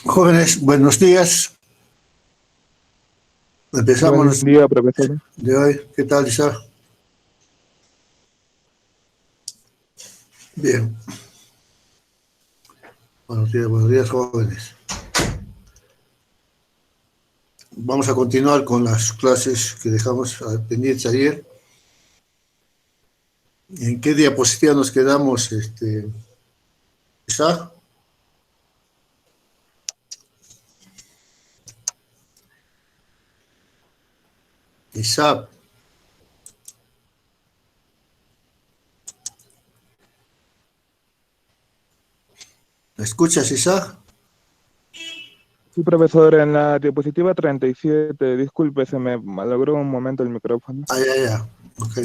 Jóvenes, buenos días. Empezamos Buen día, profesor. de hoy. ¿Qué tal, Isa? Bien. Buenos días, jóvenes. Vamos a continuar con las clases que dejamos pendientes ayer. ¿En qué diapositiva nos quedamos, Isa? Isa. ¿Me escuchas, Isa? Sí, profesor, en la diapositiva 37, disculpe, se me malogró un momento el micrófono. Ya. Ok.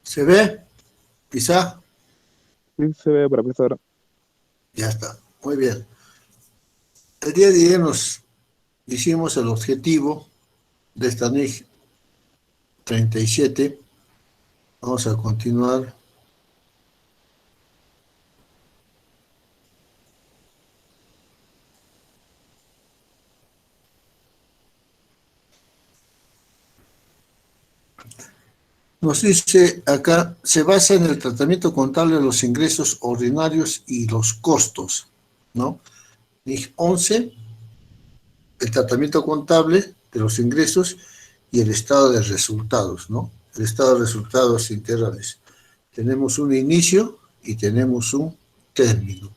¿Se ve, Isa? Sí, se ve, profesor. Ya está. Muy bien. El día de ayer nos hicimos el objetivo de esta NIC 37. Vamos a continuar. Nos dice acá, se basa en el tratamiento contable de los ingresos ordinarios y los costos, ¿no? NIC 11, el tratamiento contable de los ingresos y el estado de resultados, ¿no? El estado de resultados integrales. Tenemos un inicio y tenemos un término,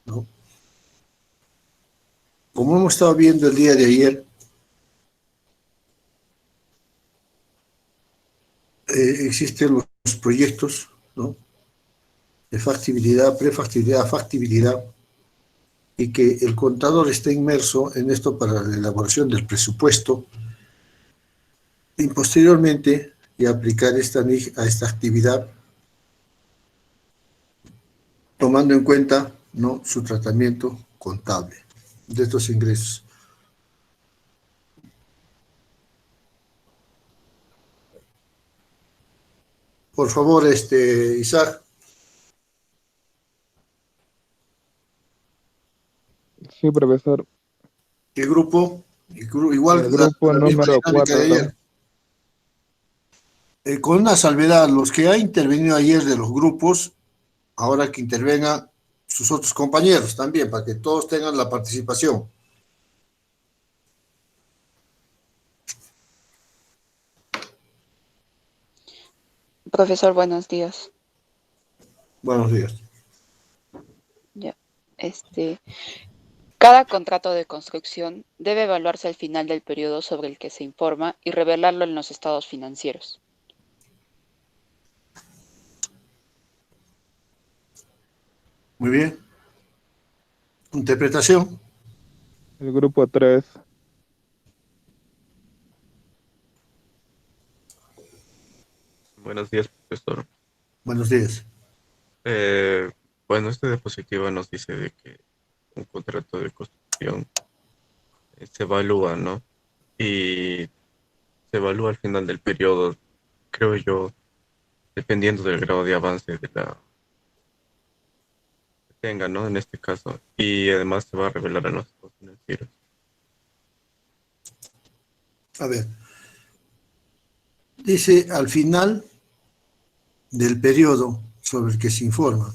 ¿no? Como hemos estado viendo el día de ayer, existen los proyectos, ¿no? De factibilidad, prefactibilidad, factibilidad, y que el contador está inmerso en esto para la elaboración del presupuesto y posteriormente y aplicar a esta actividad tomando en cuenta, ¿no?, su tratamiento contable de estos ingresos. Por favor, Isaac. Sí, profesor. El grupo, igual El grupo la misma número dinámica de 4. ayer. Con una salvedad, los que han intervenido ayer de los grupos, ahora que intervengan sus otros compañeros también, para que todos tengan la participación. Profesor, buenos días. Buenos días. Ya. Cada contrato de construcción debe evaluarse al final del periodo sobre el que se informa y revelarlo en los estados financieros. Muy bien. Interpretación. El grupo 3. Buenos días, profesor. Buenos días. Bueno, esta diapositiva nos dice de que un contrato de construcción se evalúa, ¿no? Y se evalúa al final del periodo, creo yo, dependiendo del grado de avance de la que tenga, ¿no? En este caso. Y además se va a revelar en los estados financieros. A ver. Dice al final del periodo sobre el que se informa.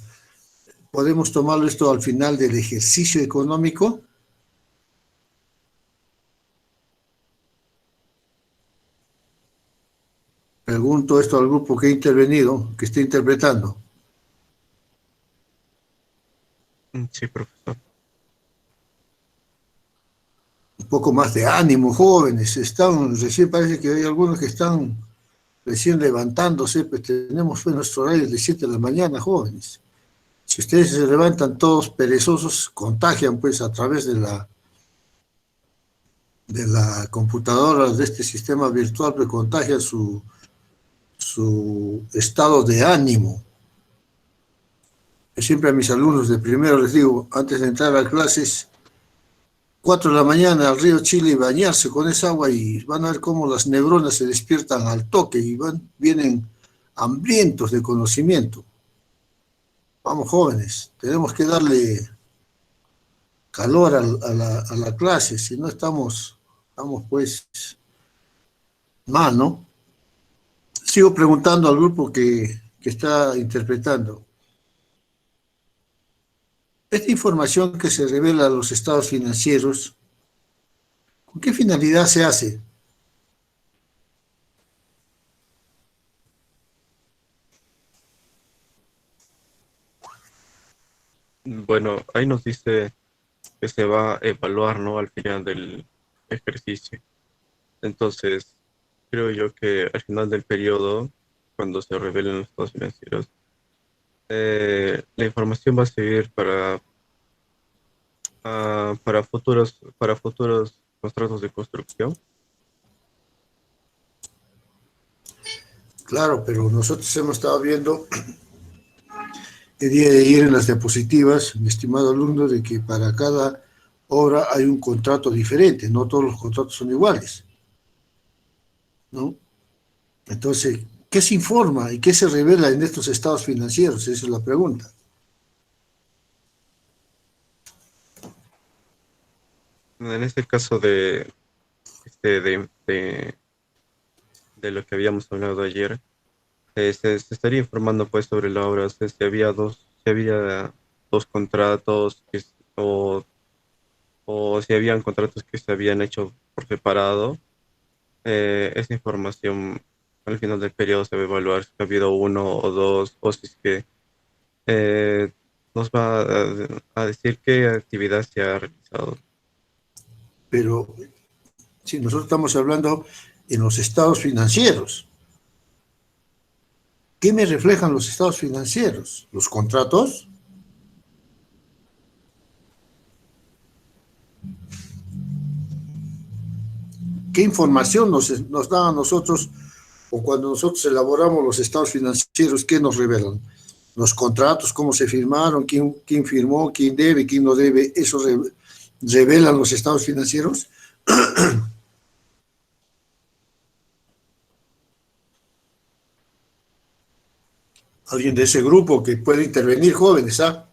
¿Podemos tomarlo esto al final del ejercicio económico? Pregunto esto al grupo que ha intervenido, que está interpretando. Sí, profesor. Un poco más de ánimo, jóvenes. Recién parece que hay algunos que están recién levantándose, pues tenemos nuestro horario de 7 de la mañana, jóvenes. Si ustedes se levantan todos perezosos, contagian pues a través de la computadora, de este sistema virtual, pues contagian su estado de ánimo. Yo siempre a mis alumnos de primero les digo, antes de entrar a clases, 4 de la mañana al río Chile y bañarse con esa agua y van a ver cómo las neuronas se despiertan al toque y vienen hambrientos de conocimiento. Vamos, jóvenes, tenemos que darle calor a la clase, si no estamos pues mal, ¿no? Sigo preguntando al grupo que está interpretando. Esta información que se revela a los estados financieros, ¿con qué finalidad se hace? Bueno, ahí nos dice que se va a evaluar, ¿no? Al final del ejercicio. Entonces, creo yo que al final del periodo, cuando se revelen los estados financieros, la información va a servir para futuros contratos de construcción. Claro, pero nosotros hemos estado viendo el día de ayer en las diapositivas, mi estimado alumno, de que para cada obra hay un contrato diferente, no todos los contratos son iguales, ¿no? Entonces, ¿qué se informa y qué se revela en estos estados financieros? Esa es la pregunta. En este caso este, de, de, de lo que habíamos hablado ayer, se estaría informando pues sobre la obra, o sea, si había dos contratos o si habían contratos que se habían hecho por separado. Esa información al final del periodo se va a evaluar si ha habido uno o dos, o si es que eh, nos va a decir qué actividad se ha realizado. Pero si nosotros estamos hablando en los estados financieros, ¿qué me reflejan los estados financieros? ¿Los contratos? ¿Qué información nos dan a nosotros o cuando nosotros elaboramos los estados financieros, qué nos revelan? Los contratos, cómo se firmaron, quién firmó, quién debe, quién no debe, ¿eso revelan los estados financieros? Alguien de ese grupo que puede intervenir, jóvenes, ¿ah?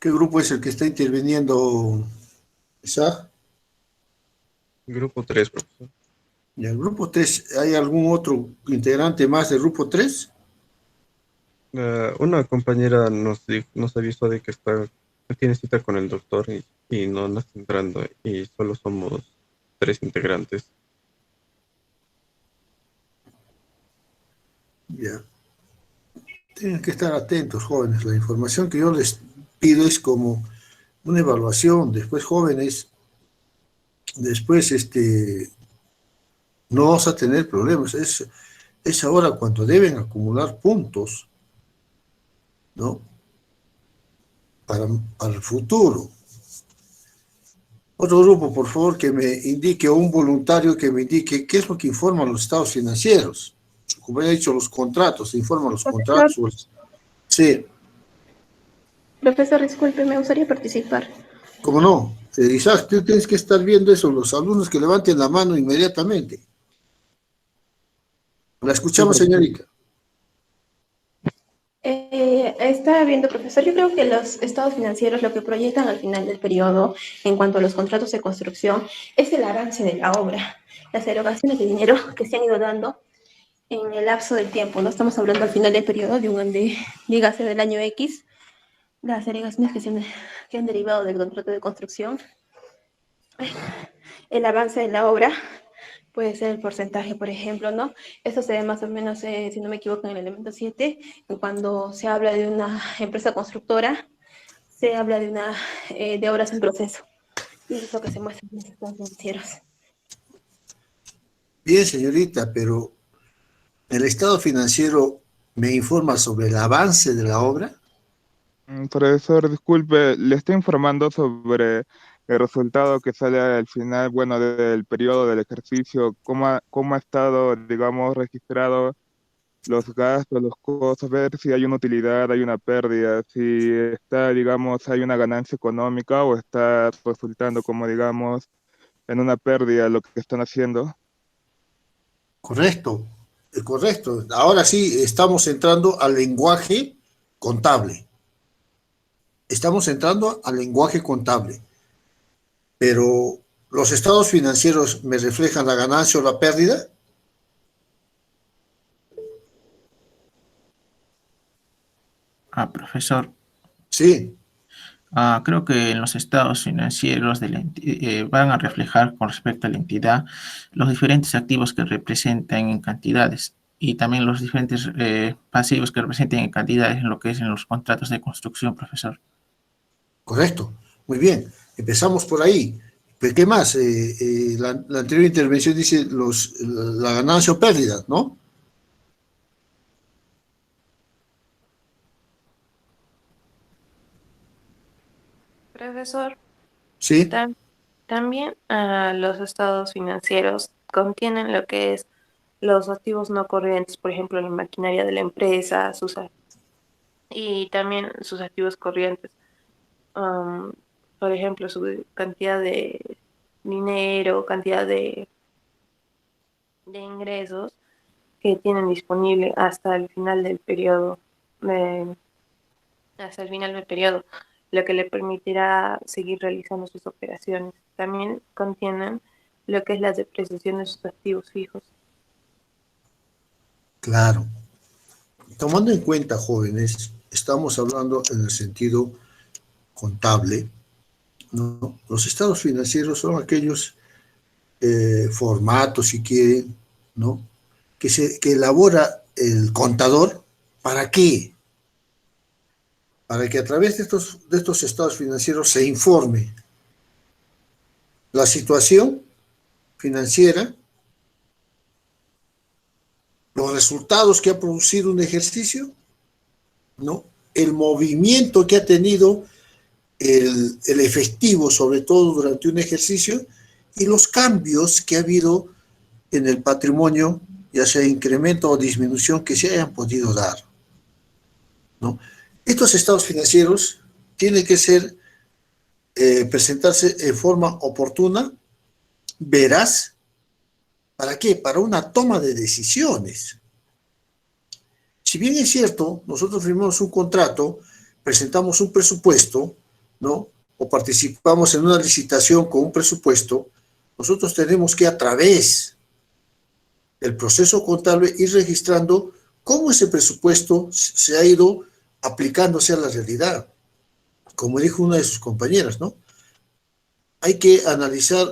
¿Qué grupo es el que está interviniendo, Isaac? Grupo 3, profesor. ¿Y el grupo 3, hay algún otro integrante más del grupo 3? Una compañera nos avisó de que tiene cita con el doctor y no está entrando y solo somos 3 integrantes. Ya. Tienen que estar atentos, jóvenes. La información que yo les pido es como una evaluación. Después, jóvenes, después no vamos a tener problemas. Es ahora cuando deben acumular puntos, ¿no? Para el futuro. Otro grupo, por favor, que me indique, o un voluntario que me indique qué es lo que informan los estados financieros. Como he dicho, los contratos, se informan los contratos. Sí, Profesor, disculpe, me gustaría participar. ¿cómo no? Isaac, tú tienes que estar viendo eso, los alumnos que levanten la mano inmediatamente. La escuchamos, señorita. Estaba viendo, profesor, yo creo que los estados financieros lo que proyectan al final del periodo en cuanto a los contratos de construcción es el avance de la obra, las erogaciones de dinero que se han ido dando en el lapso del tiempo. No estamos hablando al final del periodo dígase del año X, las erogaciones que han derivado del contrato de construcción, el avance de la obra. Puede ser el porcentaje, por ejemplo, ¿no? Esto se ve más o menos, si no me equivoco, en el elemento 7, cuando se habla de una empresa constructora, se habla de obras en proceso. Y eso es lo que se muestra en los estados financieros. Bien, señorita, pero ¿el estado financiero me informa sobre el avance de la obra? Profesor, disculpe, le estoy informando sobre el resultado que sale al final, bueno, del periodo del ejercicio, cómo ha estado, digamos, registrado los gastos, los costos, ver si hay una utilidad, hay una pérdida, si está, digamos, hay una ganancia económica o está resultando como, digamos, en una pérdida lo que están haciendo. Correcto, correcto. Ahora sí, estamos entrando al lenguaje contable. Estamos entrando al lenguaje contable. Pero, ¿los estados financieros me reflejan la ganancia o la pérdida? Profesor, Sí, creo que en los estados financieros van a reflejar con respecto a la entidad los diferentes activos que representan en cantidades y también los diferentes pasivos que representen en cantidades en lo que es en los contratos de construcción, profesor. correcto. Muy bien. Empezamos por ahí. Pero, ¿qué más? La anterior intervención dice la ganancia o pérdida, ¿no? Profesor, Sí, tam- también los estados financieros contienen lo que es los activos no corrientes, por ejemplo, la maquinaria de la empresa, y también sus activos corrientes. Am, por ejemplo, su cantidad de dinero, cantidad de ingresos que tienen disponible hasta el final del periodo, de- hasta el final del periodo, lo que le permitirá seguir realizando sus operaciones. También contienen lo que es la depreciación de sus activos fijos. claro. Tomando en cuenta, jóvenes, estamos hablando en el sentido contable, ¿no? Los estados financieros son aquellos formatos, si quieren, ¿no? Que elabora el contador. ¿Para qué? Para que a través de estos estados financieros se informe la situación financiera, los resultados que ha producido un ejercicio, ¿no? El movimiento que ha tenido el efectivo, sobre todo durante un ejercicio, y los cambios que ha habido en el patrimonio, ya sea incremento o disminución que se hayan podido dar, ¿no? Estos estados financieros tienen que ser, presentarse en forma oportuna, veraz. ¿Para qué? Para una toma de decisiones. Si bien es cierto, nosotros firmamos un contrato, presentamos un presupuesto, ¿no? O participamos en una licitación con un presupuesto, nosotros tenemos que, a través del proceso contable, ir registrando cómo ese presupuesto se ha ido aplicándose a la realidad. Como dijo una de sus compañeras, ¿no? Hay que analizar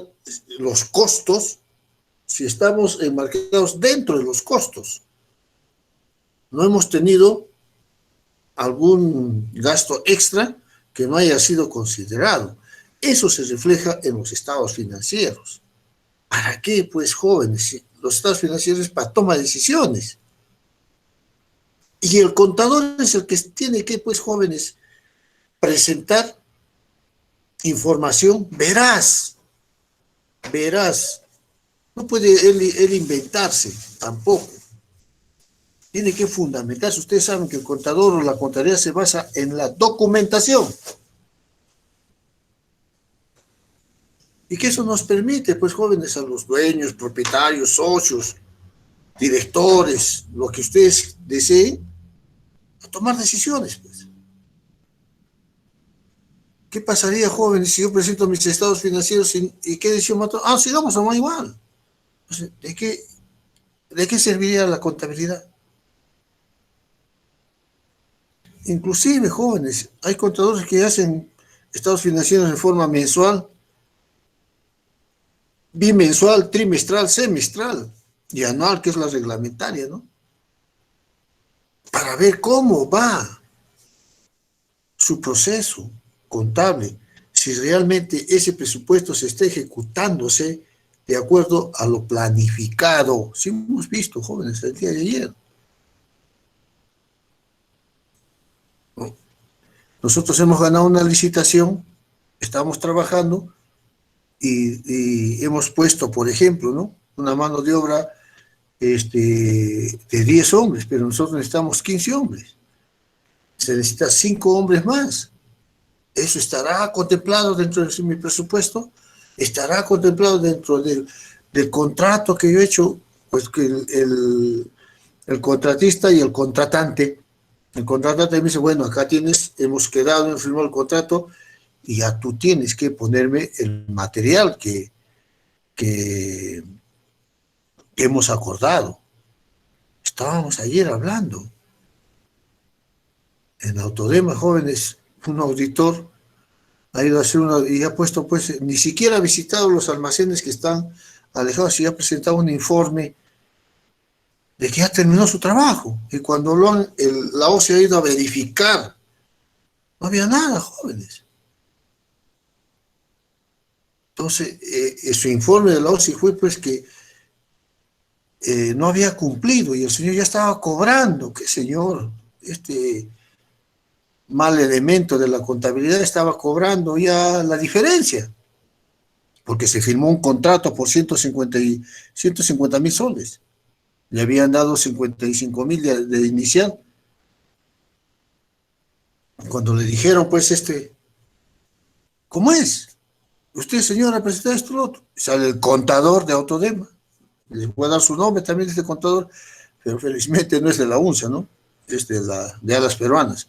los costos, si estamos enmarcados dentro de los costos. No hemos tenido algún gasto extra que no haya sido considerado. Eso se refleja en los estados financieros. ¿Para qué, pues, jóvenes? Los estados financieros es para toma de decisiones. Y el contador es el que tiene que, pues, jóvenes, presentar información veraz, veraz. No puede él inventarse tampoco. Tiene que fundamentarse. Ustedes saben que el contador o la contabilidad se basa en la documentación. Y que eso nos permite, pues, jóvenes, a los dueños, propietarios, socios, directores, lo que ustedes deseen, a tomar decisiones, pues. ¿Qué pasaría, jóvenes, si yo presento mis estados financieros y qué decisión mato? Sigamos nomás igual. Entonces, ¿de qué serviría la contabilidad? Inclusive, jóvenes, hay contadores que hacen estados financieros en forma mensual, bimensual, trimestral, semestral y anual, que es la reglamentaria, ¿no? Para ver cómo va su proceso contable, si realmente ese presupuesto se está ejecutándose de acuerdo a lo planificado. Sí hemos visto, jóvenes, el día de ayer, ¿no? Nosotros hemos ganado una licitación, estamos trabajando y hemos puesto, por ejemplo, ¿no?, una mano de obra de 10 hombres, pero nosotros necesitamos 15 hombres. Se necesita 5 hombres más. ¿Eso estará contemplado dentro de mi presupuesto? ¿Estará contemplado dentro del contrato que yo he hecho? Pues que el contratista y el contratante me dice, bueno, acá tienes, hemos quedado en firmar el contrato y ya tú tienes que ponerme el material que hemos acordado. Estábamos ayer hablando en Autodema, jóvenes, un auditor ha ido a hacer y ha puesto, pues, ni siquiera ha visitado los almacenes que están alejados y ha presentado un informe de que ya terminó su trabajo. Y cuando la OCE ha ido a verificar, no había nada, jóvenes. Entonces, su informe de la OCE fue, pues, que no había cumplido y el señor ya estaba cobrando. ¿Qué señor? Mal elemento de la contabilidad estaba cobrando ya la diferencia, porque se firmó un contrato por 150.000 soles. Le habían dado 55.000 de inicial. Cuando le dijeron, pues, ¿cómo es? Usted, señora, presenta esto, lo otro. Sale el contador de Autodema. Les voy a dar su nombre también de este contador, pero felizmente no es de la UNSA, ¿no? Es de Alas Peruanas.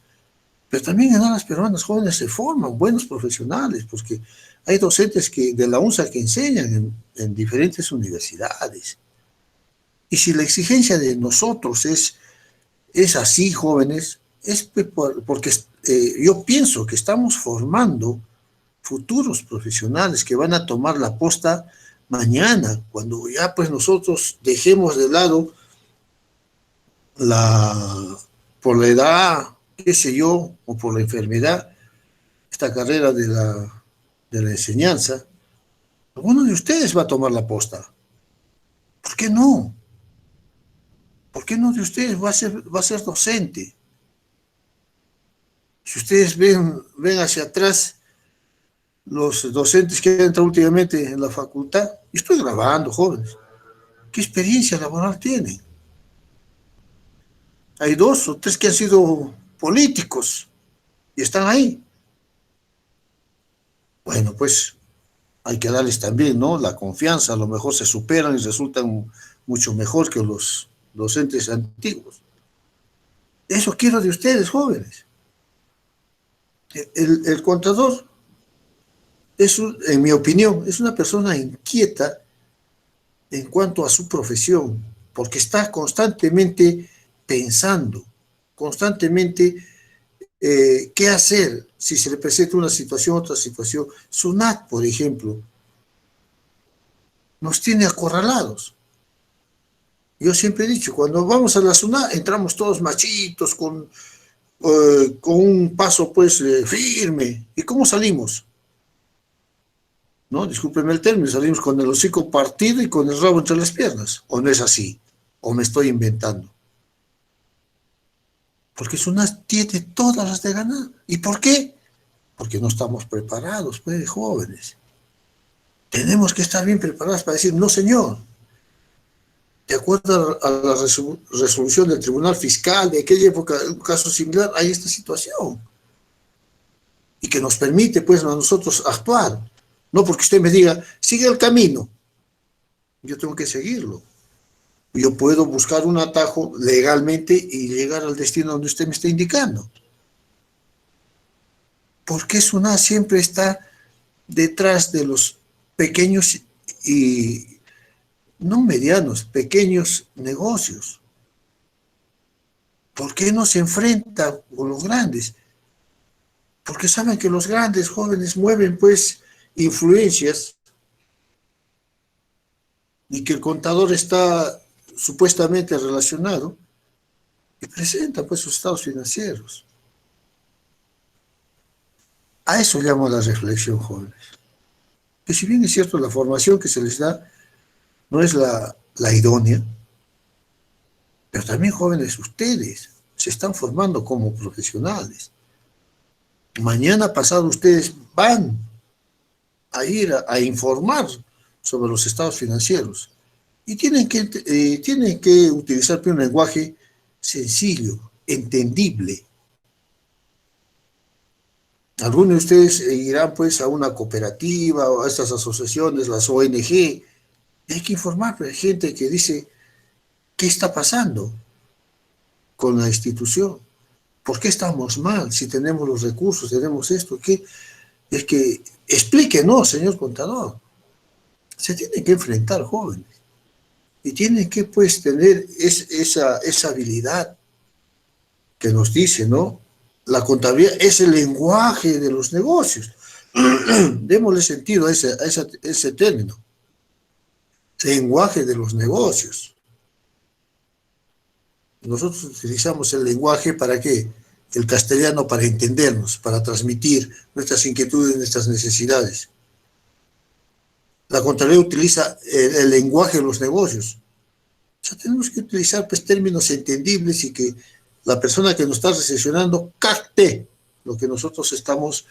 Pero también en Alas Peruanas, jóvenes, se forman buenos profesionales, porque hay docentes de la UNSA que enseñan en diferentes universidades. Y si la exigencia de nosotros es así, jóvenes, es porque yo pienso que estamos formando futuros profesionales que van a tomar la posta mañana, cuando ya pues nosotros dejemos de lado por la edad, qué sé yo, o por la enfermedad, esta carrera de la enseñanza. Alguno de ustedes va a tomar la posta. ¿Por qué no? ¿Por qué no de ustedes va a ser docente? Si ustedes ven hacia atrás los docentes que han entrado últimamente en la facultad, y estoy grabando, jóvenes, ¿qué experiencia laboral tienen? Hay 2 o 3 que han sido políticos y están ahí. Bueno, pues hay que darles también, ¿no?, la confianza. A lo mejor se superan y resultan mucho mejor que los docentes antiguos. Eso quiero de ustedes, jóvenes. El contador en mi opinión, es una persona inquieta en cuanto a su profesión, porque está constantemente pensando, constantemente qué hacer si se le presenta una situación, otra situación. SUNAT, por ejemplo, nos tiene acorralados. Yo siempre he dicho, cuando vamos a la SUNAT, entramos todos machitos, con un paso pues firme. ¿Y cómo salimos? ¿No? Discúlpenme el término, salimos con el hocico partido y con el rabo entre las piernas. ¿O no es así? ¿O me estoy inventando? Porque SUNAT tiene todas las de ganar. ¿Y por qué? Porque no estamos preparados, pues, jóvenes. Tenemos que estar bien preparados para decir, no, señor. De acuerdo a la resolución del Tribunal Fiscal de aquella época, un caso similar, hay esta situación. Y que nos permite, pues, a nosotros actuar. No porque usted me diga, sigue el camino. Yo tengo que seguirlo. Yo puedo buscar un atajo legalmente y llegar al destino donde usted me está indicando. ¿Por qué SUNAT siempre está detrás de los pequeños y no medianos, pequeños negocios? ¿Por qué no se enfrenta con los grandes? Porque saben que los grandes jóvenes mueven, pues, influencias y que el contador está supuestamente relacionado y presenta, pues, sus estados financieros. A eso llamo la reflexión, jóvenes. Que si bien es cierto, la formación que se les da no es la idónea, pero también, jóvenes, ustedes se están formando como profesionales. Mañana pasado ustedes van a ir a informar sobre los estados financieros y tienen que utilizar un lenguaje sencillo, entendible. Algunos de ustedes irán pues a una cooperativa o a estas asociaciones, las ONG, y hay que informar a la gente que dice qué está pasando con la institución, por qué estamos mal, si tenemos los recursos, tenemos esto, ¿qué? Es que explíquenos, señor contador. Se tienen que enfrentar jóvenes y tienen que pues tener esa habilidad que nos dice, ¿no? La contabilidad es el lenguaje de los negocios. Démosle sentido a ese término. Lenguaje de los negocios. Nosotros utilizamos el lenguaje para qué? El castellano para entendernos, para transmitir nuestras inquietudes, nuestras necesidades. La contabilidad utiliza el lenguaje de los negocios. O sea, tenemos que utilizar pues, términos entendibles y que la persona que nos está recepcionando capte lo que nosotros estamos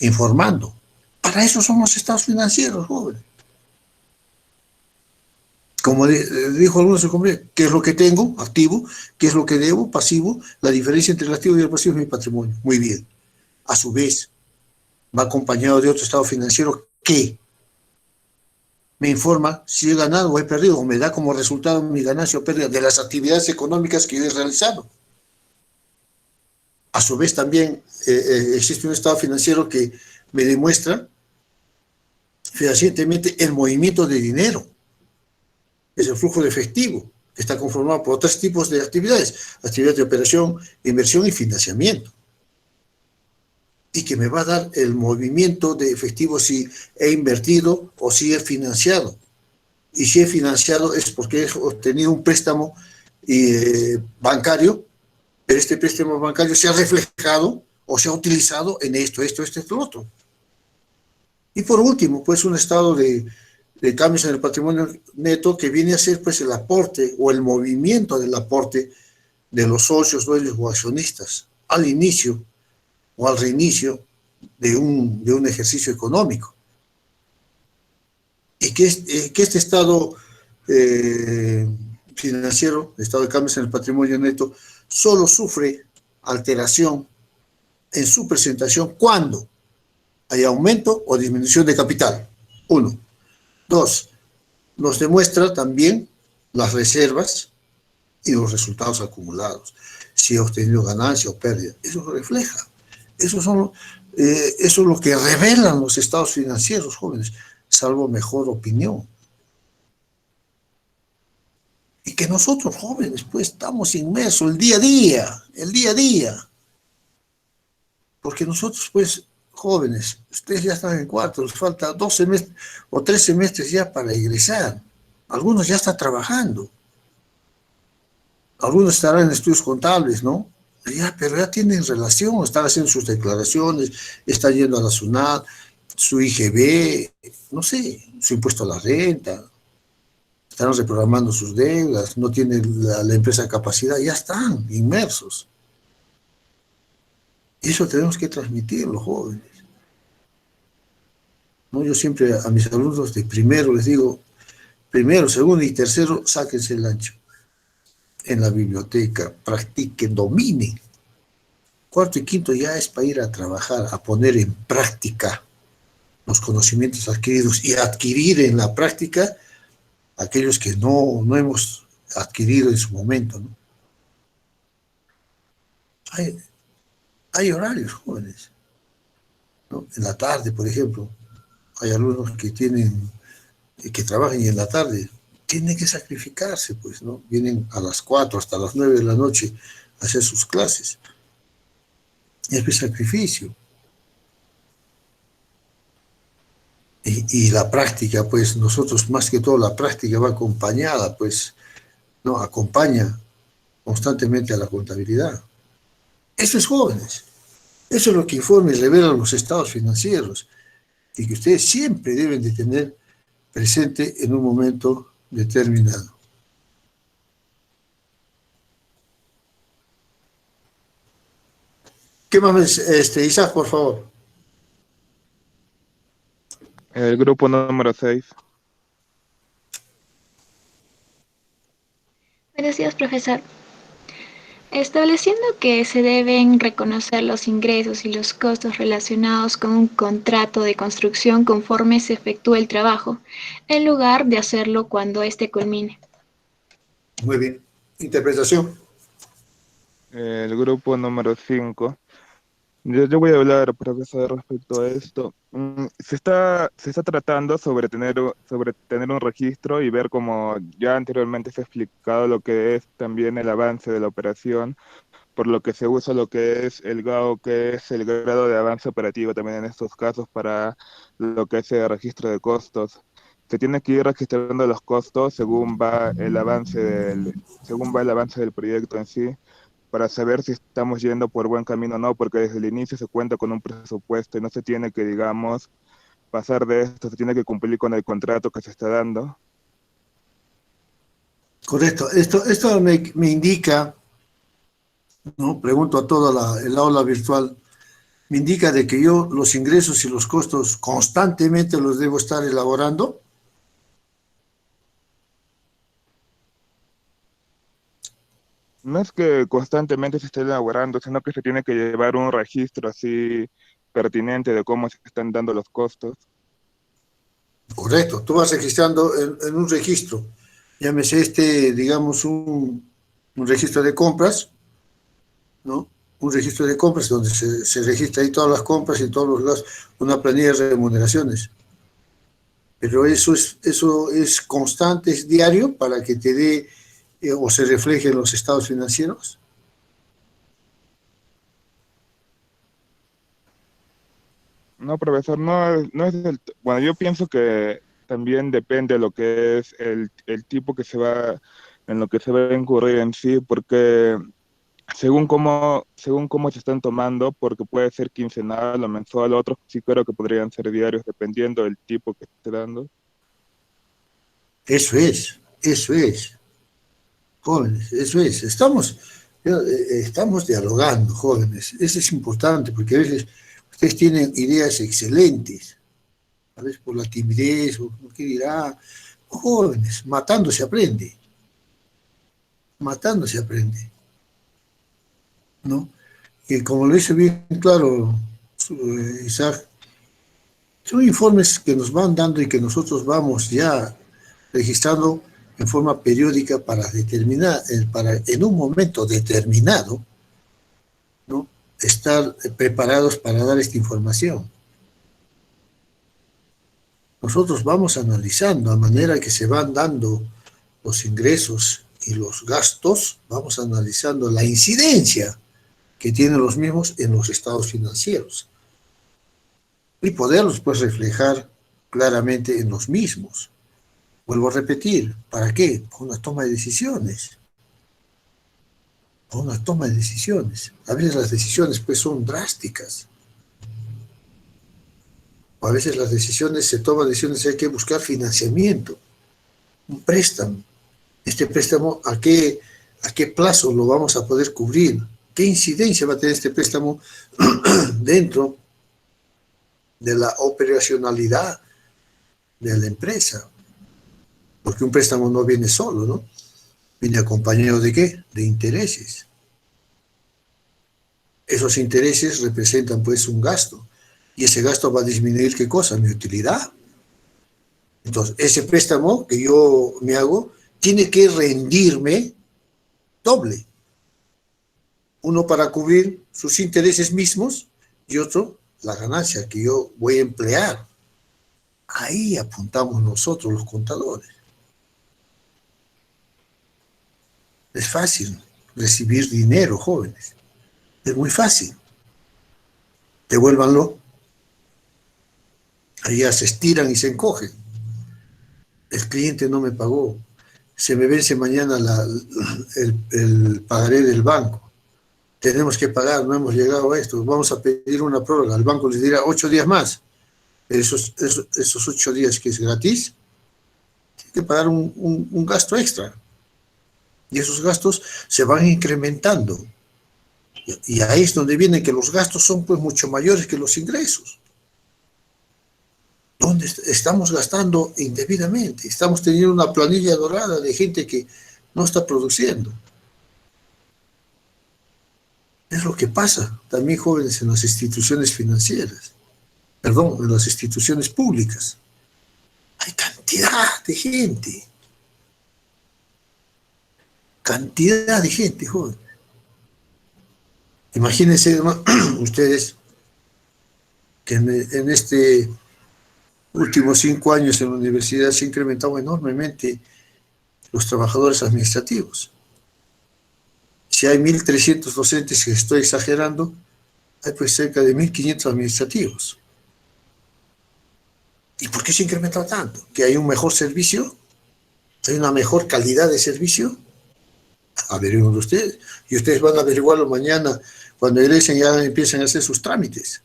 informando. Para eso son los estados financieros, jóvenes. Como dijo algunos de sus compañeros, ¿qué es lo que tengo? Activo. ¿Qué es lo que debo? Pasivo. La diferencia entre el activo y el pasivo es mi patrimonio. Muy bien. A su vez, va acompañado de otro estado financiero que me informa si he ganado o he perdido, o me da como resultado mi ganancia o pérdida de las actividades económicas que yo he realizado. A su vez también existe un estado financiero que me demuestra fehacientemente el movimiento de dinero. Es el flujo de efectivo, que está conformado por otros tipos de actividades, actividades de operación, inversión y financiamiento. Y que me va a dar el movimiento de efectivo si he invertido o si he financiado. Y si he financiado es porque he obtenido un préstamo bancario, pero este préstamo bancario se ha reflejado o se ha utilizado en esto, otro. Y por último, pues un estado de cambios en el patrimonio neto que viene a ser pues el aporte o el movimiento del aporte de los socios, dueños o accionistas al inicio o al reinicio de un ejercicio económico. Y que este estado financiero, estado de cambios en el patrimonio neto, solo sufre alteración en su presentación cuando hay aumento o disminución de capital. 1. 2. Nos demuestra también las reservas y los resultados acumulados. Si he obtenido ganancia o pérdida. Eso lo refleja. Eso es lo que revelan los estados financieros, jóvenes, salvo mejor opinión. Y que nosotros, jóvenes, pues estamos inmersos el día a día. Porque nosotros, pues, jóvenes, ustedes ya están en cuarto, les falta 2 semestres o 3 semestres ya para egresar. Algunos ya están trabajando. Algunos estarán en estudios contables, ¿no? Pero ya tienen relación, están haciendo sus declaraciones, están yendo a la SUNAT, su IGB, no sé, su impuesto a la renta, están reprogramando sus deudas, no tienen la empresa capacidad, ya están inmersos. Y eso tenemos que transmitirlo, jóvenes. ¿No? Yo siempre a mis alumnos de primero les digo, primero, segundo y tercero, sáquense el ancho. En la biblioteca, practiquen, dominen. Cuarto y quinto ya es para ir a trabajar, a poner en práctica los conocimientos adquiridos y adquirir en la práctica aquellos que no hemos adquirido en su momento, ¿no? Hay horarios, jóvenes, ¿no? En la tarde, por ejemplo, hay alumnos que trabajan y en la tarde tienen que sacrificarse, pues, ¿no? Vienen a las 4 hasta las 9 de la noche a hacer sus clases. Es un sacrificio. Y la práctica, pues, nosotros más que todo la práctica va acompañada, pues, ¿no? Acompaña constantemente a la contabilidad. Eso es jóvenes. Eso es lo que informa y revela los estados financieros y que ustedes siempre deben de tener presente en un momento determinado. ¿Qué más, Isaac, por favor? El grupo número 6. Buenos días, profesor. Estableciendo que se deben reconocer los ingresos y los costos relacionados con un contrato de construcción conforme se efectúe el trabajo, en lugar de hacerlo cuando éste culmine. Muy bien. Interpretación. El grupo número 5. Yo voy a hablar, profesor, respecto a esto. Se está tratando sobre tener un registro y ver, como ya anteriormente se ha explicado, lo que es también el avance de la operación, por lo que se usa lo que es el GAO, que es el grado de avance operativo también en estos casos para lo que es el registro de costos. Se tiene que ir registrando los costos según va el avance del proyecto en sí, para saber si estamos yendo por buen camino o no, porque desde el inicio se cuenta con un presupuesto y no se tiene que, digamos, pasar de esto, se tiene que cumplir con el contrato que se está dando. Correcto. Esto me indica, ¿no? Pregunto a toda el aula virtual, me indica de que yo los ingresos y los costos constantemente los debo estar elaborando. No es que constantemente se esté elaborando, sino que se tiene que llevar un registro así pertinente de cómo se están dando los costos. Correcto. Tú vas registrando en un registro, llámese digamos, un registro de compras, ¿no? Un registro de compras donde se registra ahí todas las compras y todos los gastos, una planilla de remuneraciones. Pero eso es constante, es diario para que te dé o se refleje en los estados financieros. No, profesor, no es bueno, yo pienso que también depende de lo que es el tipo en lo que se va a incurrir en sí, porque según cómo se están tomando, porque puede ser quincenal o mensual, otros sí creo que podrían ser diarios, dependiendo del tipo que esté dando. Eso es, jóvenes, eso es. Estamos dialogando, jóvenes. Eso es importante, porque a veces ustedes tienen ideas excelentes, a veces por la timidez, o qué dirá. Jóvenes, matando se aprende, ¿no? Y como lo dice bien claro Isaac, son informes que nos van dando y que nosotros vamos ya registrando en forma periódica para determinar, para en un momento determinado, ¿no? Estar preparados para dar esta información. Nosotros vamos analizando a manera que se van dando los ingresos y los gastos, vamos analizando la incidencia que tienen los mismos en los estados financieros y poderlos pues reflejar claramente en los mismos. Vuelvo a repetir, ¿para qué? Para una toma de decisiones. Para una toma de decisiones. A veces las decisiones pues son drásticas. O a veces las decisiones, se toman decisiones, hay que buscar financiamiento, un préstamo. Este préstamo, ¿a qué plazo lo vamos a poder cubrir? ¿Qué incidencia va a tener este préstamo dentro de la operacionalidad de la empresa? Porque un préstamo no viene solo, ¿no? Viene acompañado ¿de qué? De intereses. Esos intereses representan pues un gasto. Y ese gasto va a disminuir ¿qué cosa? Mi utilidad. Entonces, ese préstamo que yo me hago tiene que rendirme doble. Uno para cubrir sus intereses mismos y otro la ganancia que yo voy a emplear. Ahí apuntamos nosotros los contadores. Es fácil recibir dinero, jóvenes. Es muy fácil. Devuélvanlo. Ahí ya se estiran y se encogen. El cliente no me pagó. Se me vence mañana el pagaré del banco. Tenemos que pagar, no hemos llegado a esto. Vamos a pedir una prórroga. El banco les dirá 8 días más. Esos 8 días que es gratis, tiene que pagar un gasto extra. Y esos gastos se van incrementando. Y ahí es donde viene que los gastos son pues mucho mayores que los ingresos. ¿Dónde estamos gastando indebidamente? Estamos teniendo una planilla dorada de gente que no está produciendo. Es lo que pasa también, jóvenes, en las instituciones financieras. Perdón, en las instituciones públicas. Hay cantidad de gente. Cantidad de gente, joven. Imagínense ustedes que en este últimos 5 años en la universidad se ha incrementado enormemente los trabajadores administrativos. Si hay 1.300 docentes, que estoy exagerando, hay pues cerca de 1.500 administrativos. ¿Y por qué se ha incrementado tanto? ¿Que hay un mejor servicio? ¿Hay una mejor calidad de servicio? Averigüen ustedes. Y ustedes van a averiguarlo mañana cuando egresen, ya empiecen a hacer sus trámites.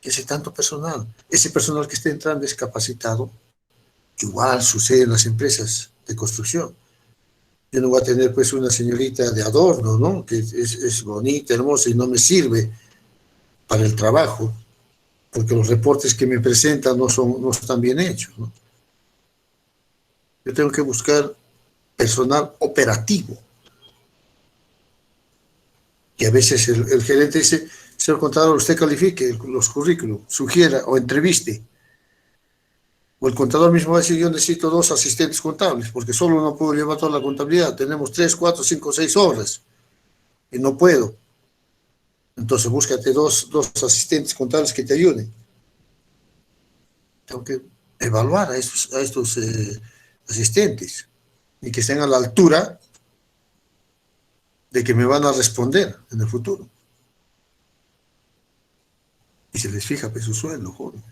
Ese tanto personal, ese personal que está entrando es capacitado. Igual sucede en las empresas de construcción. Yo no voy a tener pues una señorita de adorno, ¿no? Que es bonita, hermosa y no me sirve para el trabajo, porque los reportes que me presentan no están bien hechos, ¿no? Yo tengo que buscar personal operativo. Y a veces el gerente dice, señor contador, usted califique los currículos, sugiera o entreviste. O el contador mismo va a decir, yo necesito 2 asistentes contables, porque solo no puedo llevar toda la contabilidad. Tenemos 3, 4, 5, 6 obras y no puedo. Entonces búscate dos asistentes contables que te ayuden. Tengo que evaluar a estos asistentes y que estén a la altura de que me van a responder en el futuro. Y se les fija pues su sueldo, joven.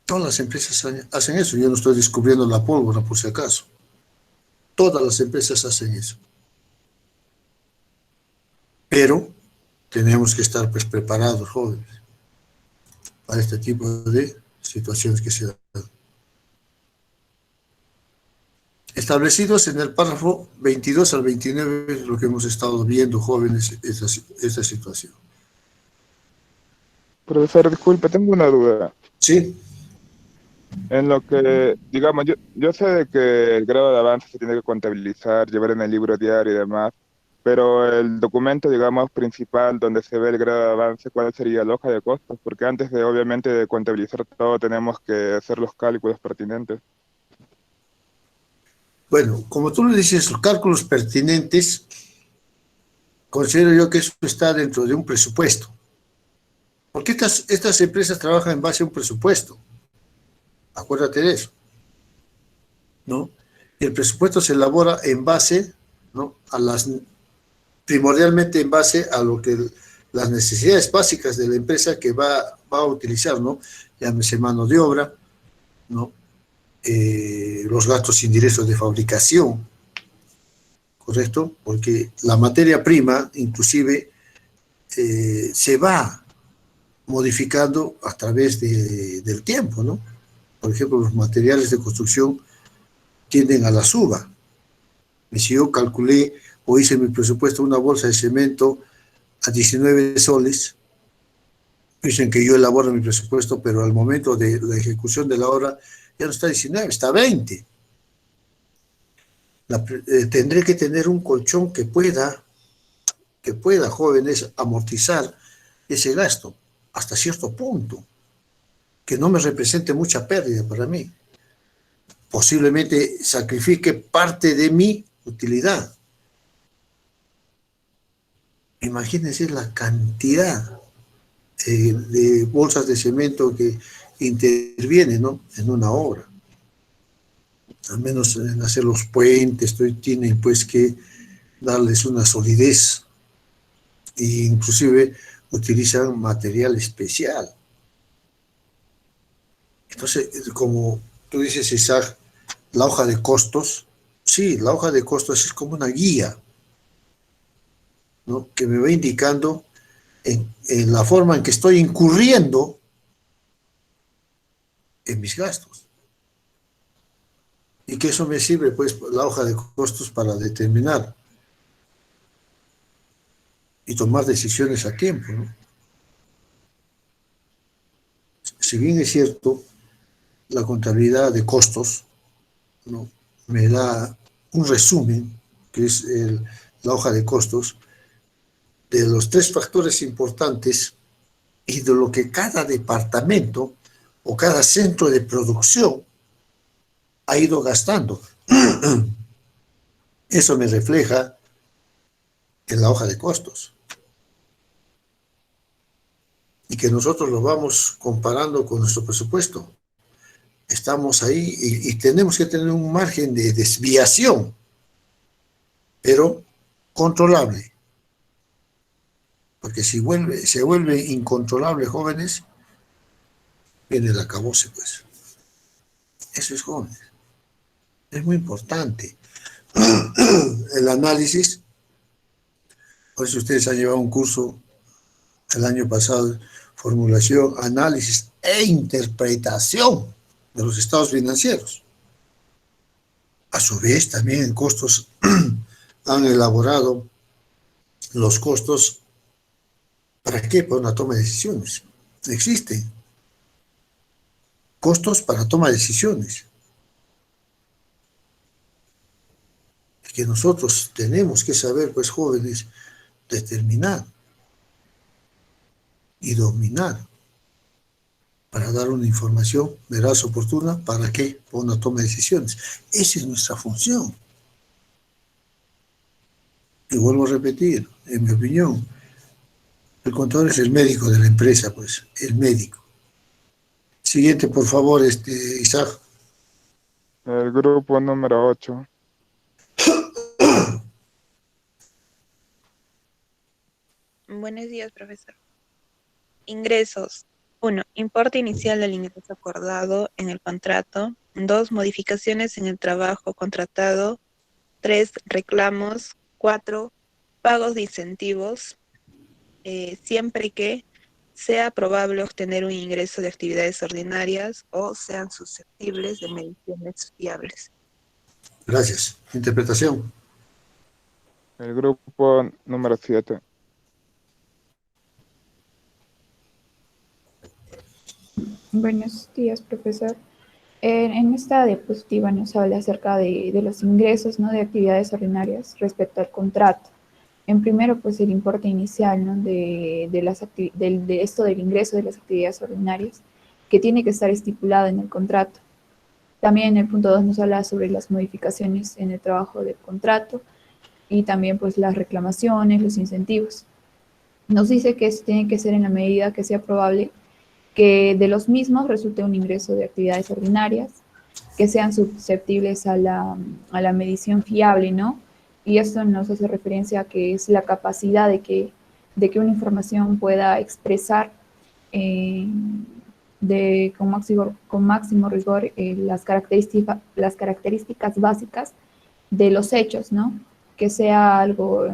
Todas las empresas hacen eso. Yo no estoy descubriendo la pólvora por si acaso. Todas las empresas hacen eso. Pero tenemos que estar pues preparados, jóvenes, para este tipo de situaciones que se dan. Establecidos en el párrafo 22 al 29 es lo que hemos estado viendo, jóvenes, esta situación. Profesor, disculpe, tengo una duda. Sí, En lo que, digamos, yo sé de que el grado de avance se tiene que contabilizar, llevar en el libro diario y demás, pero el documento, digamos, principal donde se ve el grado de avance, ¿cuál sería la hoja de costos? Porque antes de, obviamente, de contabilizar todo, tenemos que hacer los cálculos pertinentes. bueno, como tú le dices, los cálculos pertinentes, considero yo que eso está dentro de un presupuesto. Porque estas empresas trabajan en base a un presupuesto. Acuérdate de eso, ¿no? Y el presupuesto se elabora en base, ¿no?, primordialmente en base a lo que las necesidades básicas de la empresa que va a utilizar, ¿no? Llámese mano de obra, ¿no? Los gastos indirectos de fabricación, ¿correcto? Porque la materia prima, inclusive, se va modificando a través del tiempo, ¿no? Por ejemplo, los materiales de construcción tienden a la suba. Y si yo calculé o hice mi presupuesto una bolsa de cemento a 19 soles, dicen que yo elaboro mi presupuesto, pero al momento de la ejecución de la obra ya no está 19, está 20. Tendré que tener un colchón que pueda, jóvenes, amortizar ese gasto hasta cierto punto, que no me represente mucha pérdida para mí. Posiblemente sacrifique parte de mi utilidad. Imagínense la cantidad de bolsas de cemento que intervienen, ¿no?, en una obra. Al menos en hacer los puentes, tienen pues que darles una solidez. E inclusive utilizan material especial. Entonces, como tú dices, Isaac, la hoja de costos, sí, la hoja de costos es como una guía, ¿no?, que me va indicando en la forma en que estoy incurriendo en mis gastos. Y que eso me sirve, pues, la hoja de costos para determinar y tomar decisiones a tiempo, ¿no? Si bien es cierto, la contabilidad de costos, ¿no?, me da un resumen, que es la hoja de costos, de los 3 factores importantes y de lo que cada departamento o cada centro de producción ha ido gastando. Eso me refleja en la hoja de costos. Y que nosotros lo vamos comparando con nuestro presupuesto. Estamos ahí y tenemos que tener un margen de desviación, pero controlable. Porque si se vuelve incontrolable, jóvenes, viene el acabose, pues. Eso es, jóvenes. Es muy importante. El análisis, por eso ustedes han llevado un curso el año pasado, formulación, análisis e interpretación de los estados financieros. A su vez, también en costos han elaborado los costos. ¿Para qué? Para una toma de decisiones. Existen costos para toma de decisiones. Es que nosotros tenemos que saber, pues, jóvenes, determinar y dominar para dar una información veraz, oportuna. ¿Para qué? Para una toma de decisiones. Esa es nuestra función. Y vuelvo a repetir, en mi opinión, el contador es el médico de la empresa, pues, el médico. Siguiente, por favor, Isaac. El grupo número 8. Buenos días, profesor. Ingresos. 1. Importe inicial del ingreso acordado en el contrato. 2. Modificaciones en el trabajo contratado. 3. Reclamos. 4. Pagos de incentivos. Siempre que sea probable obtener un ingreso de actividades ordinarias o sean susceptibles de mediciones fiables. Gracias. Interpretación. El grupo número 7. Buenos días, profesor. En esta diapositiva nos habla acerca de los ingresos, ¿no?, de actividades ordinarias respecto al contrato. En primero, pues el importe inicial, ¿no?, de esto del ingreso de las actividades ordinarias, que tiene que estar estipulado en el contrato. También en el punto 2 nos habla sobre las modificaciones en el trabajo del contrato y también pues las reclamaciones, los incentivos. Nos dice que esto tiene que ser en la medida que sea probable que de los mismos resulte un ingreso de actividades ordinarias, que sean susceptibles a la medición fiable, ¿no? Y esto nos hace referencia a que es la capacidad de que una información pueda expresar con máximo rigor las características básicas de los hechos, ¿no? Que sea algo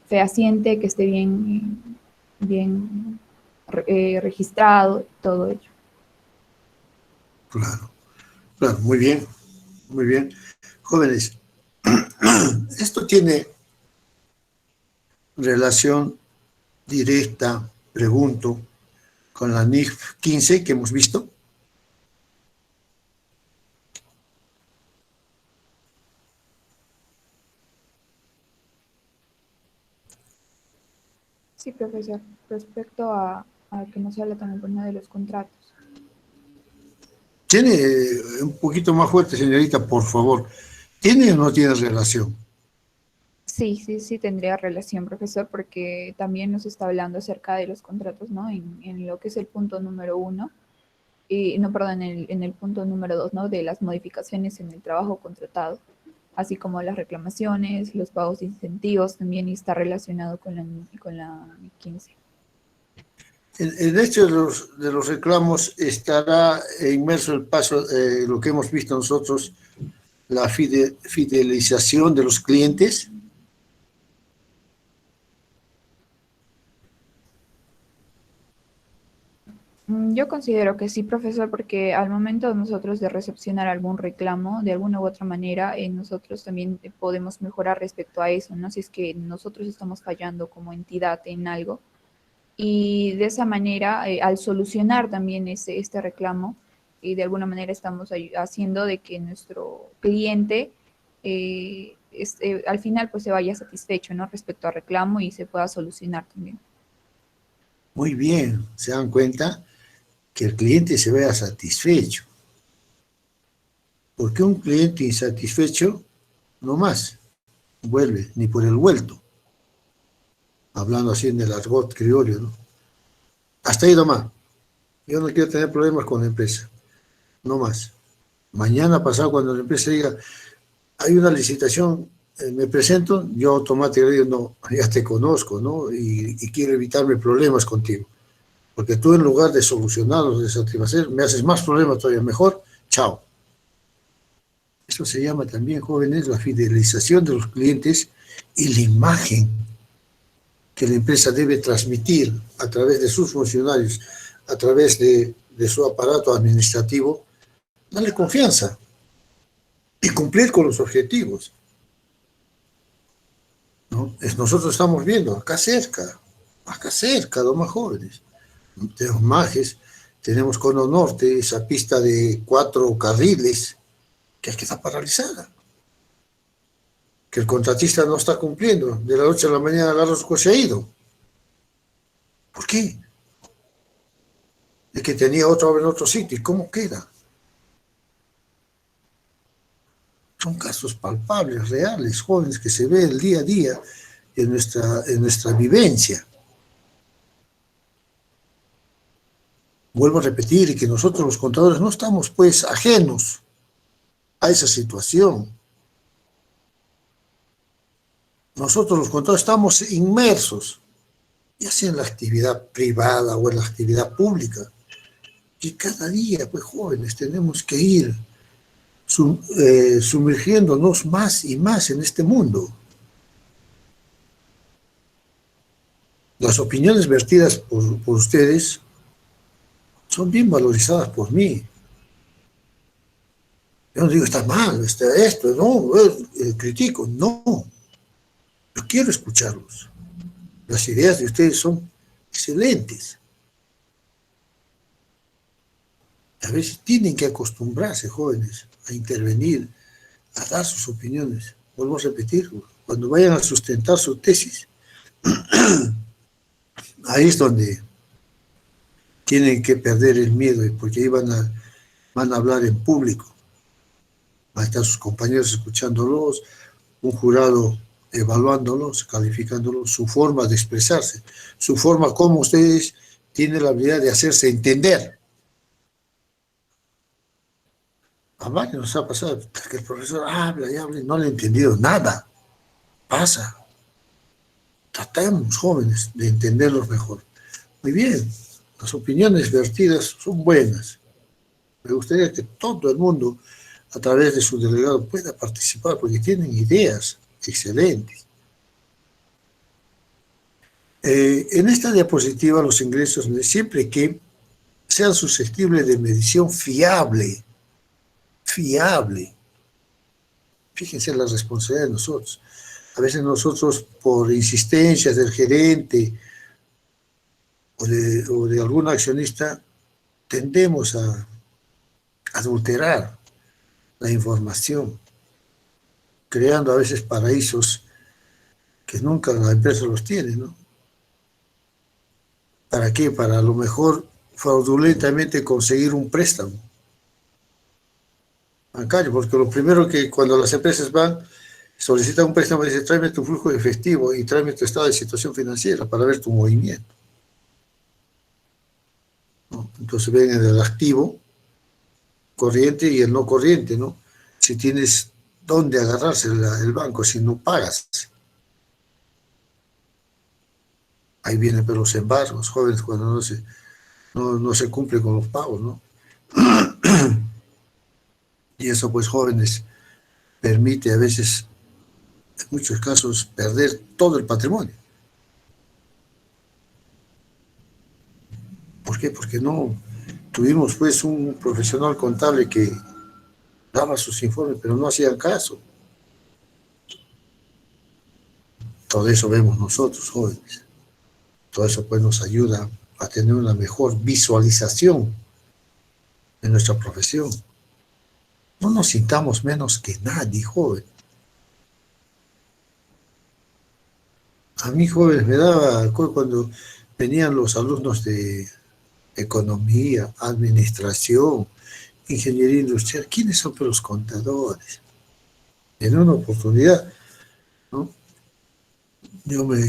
fehaciente, que esté bien registrado, todo ello. Claro, claro, muy bien, muy bien. Jóvenes, esto tiene relación directa, pregunto, con la NIF 15 que hemos visto. Sí, profesor, respecto a que nos habla también por uno de los contratos. Tiene un poquito más fuerte, señorita, por favor. ¿Tiene o no tiene relación? Sí tendría relación, profesor, porque también nos está hablando acerca de los contratos, ¿no? En lo que es el punto número 1, y no, perdón, en el punto número 2, ¿no? De las modificaciones en el trabajo contratado, así como las reclamaciones, los pagos de incentivos, también está relacionado con la 15. En hecho de los reclamos estará inmerso el paso, lo que hemos visto nosotros, la fidelización de los clientes. Yo considero que sí, profesor, porque al momento nosotros de recepcionar algún reclamo, de alguna u otra manera, nosotros también podemos mejorar respecto a eso, ¿no? Si es que nosotros estamos fallando como entidad en algo, y de esa manera, al solucionar también este reclamo, y de alguna manera estamos haciendo de que nuestro cliente al final pues se vaya satisfecho, ¿no? Respecto al reclamo y se pueda solucionar también. Muy bien, se dan cuenta que el cliente se vea satisfecho. Porque un cliente insatisfecho, no más, vuelve, ni por el vuelto. Hablando así en el argot criollo, ¿no? Hasta ahí nomás. Yo no quiero tener problemas con la empresa, no más. Mañana pasado, cuando la empresa diga, hay una licitación, me presento, yo automáticamente digo, no, ya te conozco, ¿no? Y quiero evitarme problemas contigo. Porque tú en lugar de solucionarlos, de satisfacer, me haces más problemas todavía. Mejor, chao. Eso se llama también, jóvenes, la fidelización de los clientes y la imagen que la empresa debe transmitir a través de sus funcionarios, a través de su aparato administrativo, darle confianza y cumplir con los objetivos, ¿no? Nosotros estamos viendo acá cerca, los más jóvenes. Tenemos Majes, tenemos Cono Norte, esa pista de 4 carriles que está paralizada, que el contratista no está cumpliendo, de la noche a la mañana agarra su coche y ha ido. ¿Por qué? Es que tenía otro en otro sitio, ¿y cómo queda? Son casos palpables, reales, jóvenes, que se ven el día a día en nuestra vivencia. Vuelvo a repetir que nosotros los contadores no estamos pues ajenos a esa situación. Nosotros los contadores estamos inmersos, ya sea en la actividad privada o en la actividad pública, que cada día, pues jóvenes, tenemos que ir sumergiéndonos más y más en este mundo. Las opiniones vertidas por ustedes son bien valorizadas por mí. Yo no digo, está mal, esto, no, critico, no. Yo quiero escucharlos. Las ideas de ustedes son excelentes. A veces tienen que acostumbrarse, jóvenes, a intervenir, a dar sus opiniones. Vuelvo a repetir, cuando vayan a sustentar su tesis, ahí es donde tienen que perder el miedo, porque ahí van a hablar en público. Van a estar sus compañeros escuchándolos, un jurado evaluándolos, calificándolos, su forma de expresarse, su forma como ustedes tienen la habilidad de hacerse entender. A varios nos ha pasado que el profesor habla y habla y no le ha entendido nada. Pasa. Tratemos, jóvenes, de entenderlos mejor. Muy bien, las opiniones vertidas son buenas. Me gustaría que todo el mundo, a través de su delegado, pueda participar, porque tienen ideas excelentes. En esta diapositiva, los ingresos, siempre que sean susceptibles de medición fiable. Fíjense la responsabilidad de nosotros. A veces nosotros, por insistencias del gerente o de algún accionista, tendemos a adulterar la información, creando a veces paraísos que nunca la empresa los tiene, ¿no? ¿Para qué? Para a lo mejor fraudulentamente conseguir un préstamo bancario, porque lo primero que cuando las empresas solicitan un préstamo, dice, tráeme tu flujo de efectivo y tráeme tu estado de situación financiera para ver tu movimiento, ¿no? Entonces ven en el activo corriente y el no corriente, ¿no? Si tienes dónde agarrarse el banco, si no pagas. Ahí vienen pero los embargos, jóvenes, cuando no se cumple con los pagos, ¿no? Y eso, pues, jóvenes, permite a veces, en muchos casos, perder todo el patrimonio. ¿Por qué? qué? Porque no tuvimos pues un profesional contable que daba sus informes, pero no hacían caso. Todo eso vemos nosotros, jóvenes. Todo eso pues nos ayuda a tener una mejor visualización de nuestra profesión. No nos sintamos menos que nadie, joven. A mí, jóvenes, me daba cuando venían los alumnos de economía, administración, ingeniería industrial. ¿Quiénes son los contadores? En una oportunidad, ¿no? Yo me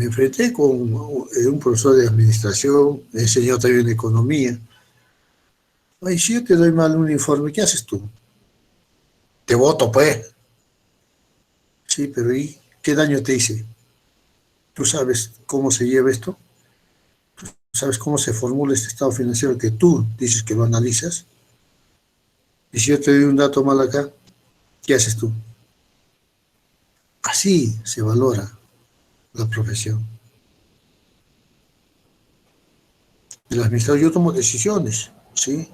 enfrenté con un profesor de administración, me enseñó también economía. Oye, si yo te doy mal un informe, ¿qué haces tú? Te voto, pues. Sí, pero ¿y qué daño te hice? ¿Tú sabes cómo se lleva esto? ¿Tú sabes cómo se formula este estado financiero que tú dices que lo analizas? Y si yo te doy un dato mal acá, ¿qué haces tú? Así se valora la profesión. El administrador, yo tomo decisiones, ¿sí?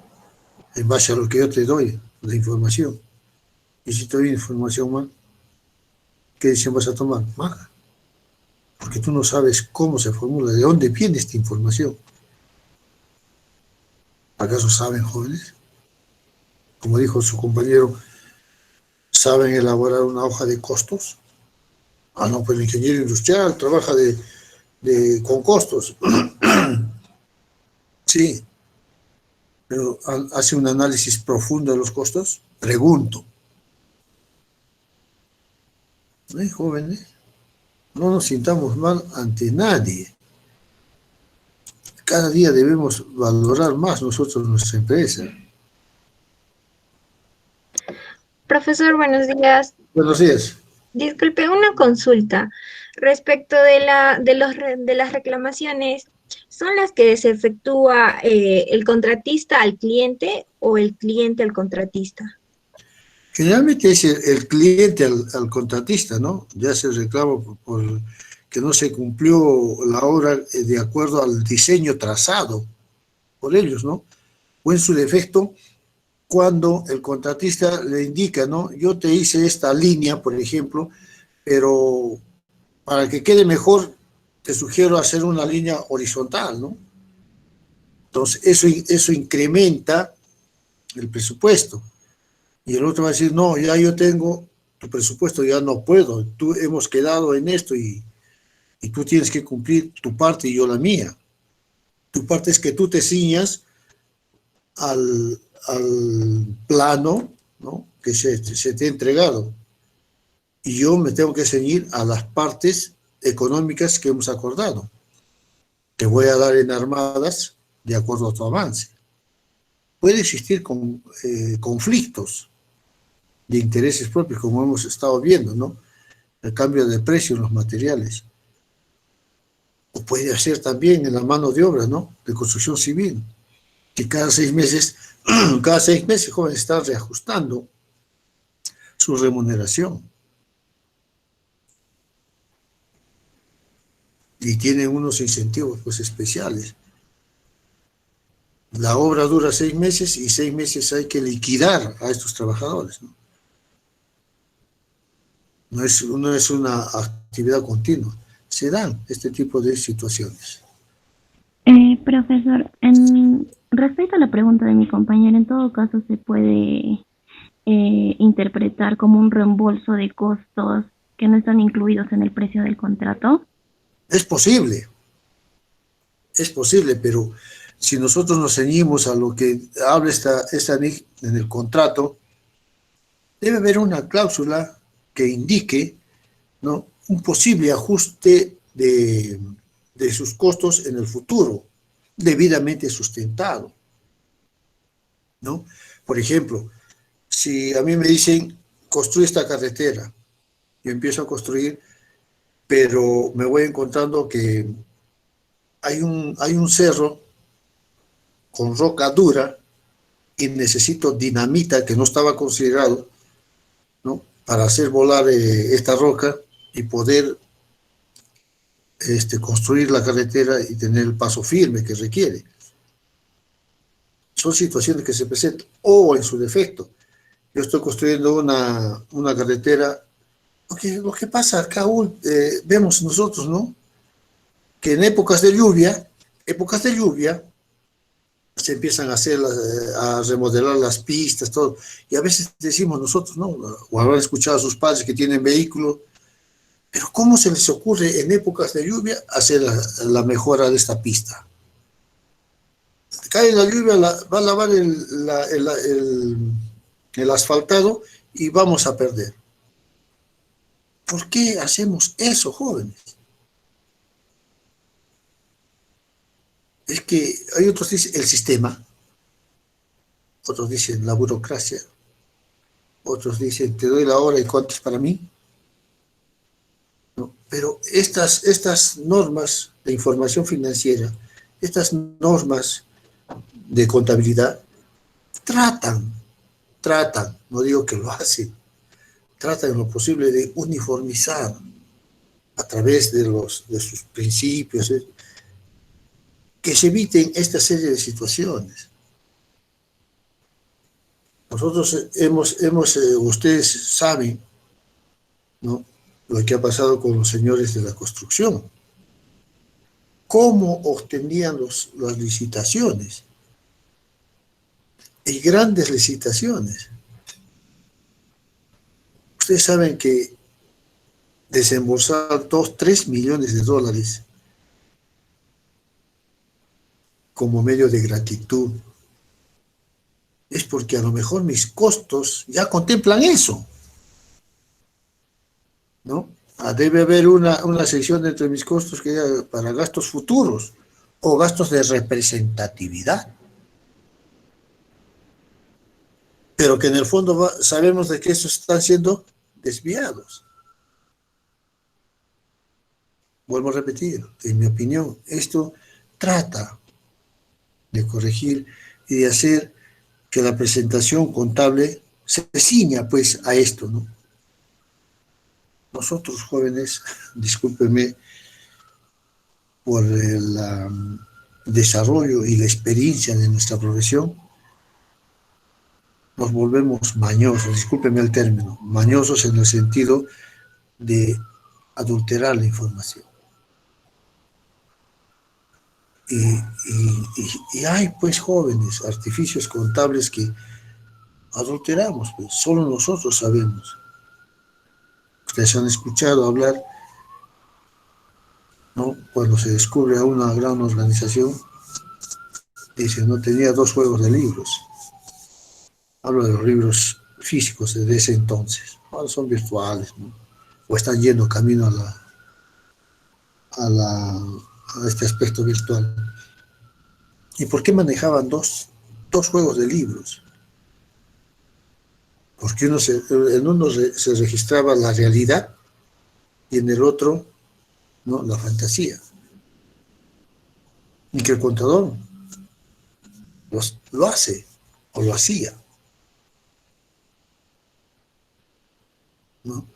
En base a lo que yo te doy, la información. Y si te doy información mal, ¿qué decisión vas a tomar? Mala. Porque tú no sabes cómo se formula, de dónde viene esta información. ¿Acaso saben, jóvenes? Como dijo su compañero, ¿saben elaborar una hoja de costos? Ah, no, pues el ingeniero industrial trabaja con costos. Sí, pero ¿hace un análisis profundo de los costos? Pregunto. Jóvenes, no nos sintamos mal ante nadie. Cada día debemos valorar más nosotros nuestra empresa. Profesor, buenos días. Buenos días. Disculpe, una consulta respecto de las reclamaciones. ¿Son las que se efectúa el contratista al cliente o el cliente al contratista? Generalmente es el cliente al contratista, ¿no? Ya se reclama por que no se cumplió la obra de acuerdo al diseño trazado por ellos, ¿no? O en su defecto, cuando el contratista le indica, ¿no? Yo te hice esta línea, por ejemplo, pero para que quede mejor, te sugiero hacer una línea horizontal, ¿no? Entonces, eso incrementa el presupuesto. Y el otro va a decir, no, ya yo tengo tu presupuesto, ya no puedo. Tú hemos quedado en esto y tú tienes que cumplir tu parte y yo la mía. Tu parte es que tú te ciñas al plano, ¿no? Que se te ha entregado. Y yo me tengo que ceñir a las partes económicas que hemos acordado. Te voy a dar en armadas de acuerdo a tu avance. Puede existir conflictos de intereses propios, como hemos estado viendo, ¿no? El cambio de precio en los materiales. O puede ser también en la mano de obra, ¿no? De construcción civil. Que cada 6 meses, joven, está reajustando su remuneración. Y tiene unos incentivos pues especiales. La obra dura 6 meses y 6 meses hay que liquidar a estos trabajadores, ¿no? No es una actividad continua. Se dan este tipo de situaciones. Profesor, respecto a la pregunta de mi compañera, en todo caso se puede interpretar como un reembolso de costos que no están incluidos en el precio del contrato. Es posible, pero si nosotros nos ceñimos a lo que habla esta NIC en el contrato, debe haber una cláusula que indique, ¿no?, un posible ajuste de sus costos en el futuro, debidamente sustentado, ¿no? Por ejemplo, si a mí me dicen, construye esta carretera, yo empiezo a construir, pero me voy encontrando que hay un cerro con roca dura y necesito dinamita que no estaba considerado, ¿no?, para hacer volar esta roca y poder construir la carretera y tener el paso firme que requiere. son situaciones que se presentan, o en su defecto. Yo estoy construyendo una carretera. Lo que pasa acá, vemos nosotros, ¿no? Que en épocas de lluvia, se empiezan a hacer, a remodelar las pistas, todo. Y a veces decimos nosotros, ¿no? O habrán escuchado a sus padres que tienen vehículo, pero ¿cómo se les ocurre en épocas de lluvia hacer la mejora de esta pista? Cae la lluvia, va a lavar el asfaltado y vamos a perder. ¿Por qué hacemos eso, jóvenes? Es que hay otros que dicen el sistema, otros dicen la burocracia, otros dicen te doy la hora y cuánto es para mí. ¿No? Pero estas normas de información financiera, estas normas de contabilidad, tratan, no digo que lo hacen, tratan en lo posible de uniformizar a través de sus principios, que se eviten esta serie de situaciones. Nosotros ustedes saben, ¿no?, lo que ha pasado con los señores de la construcción. ¿Cómo obtenían las licitaciones? Y grandes licitaciones. Ustedes saben que desembolsar 3 millones de dólares como medio de gratitud es porque a lo mejor mis costos ya contemplan eso, ¿no? Debe haber una sección entre mis costos que para gastos futuros o gastos de representatividad, pero que en el fondo sabemos de que esos están siendo desviados. Vuelvo a repetir, en mi opinión, esto trata de corregir y de hacer que la presentación contable se ciña pues a esto, ¿no? Nosotros jóvenes, discúlpenme por el desarrollo y la experiencia de nuestra profesión, nos volvemos mañosos, discúlpenme el término, mañosos en el sentido de adulterar la información. Y hay pues jóvenes, artificios contables que adulteramos, pues solo nosotros sabemos. Ustedes han escuchado hablar, ¿no? Cuando se descubre a una gran organización, dice, no tenía 2 juegos de libros. Hablo de los libros físicos de ese entonces. Ahora son virtuales, ¿no? O están yendo camino a este aspecto virtual. ¿Y por qué manejaban dos juegos de libros? Porque en uno se registraba la realidad y en el otro, ¿no?, la fantasía. Y que el contador lo hace o lo hacía, ¿no?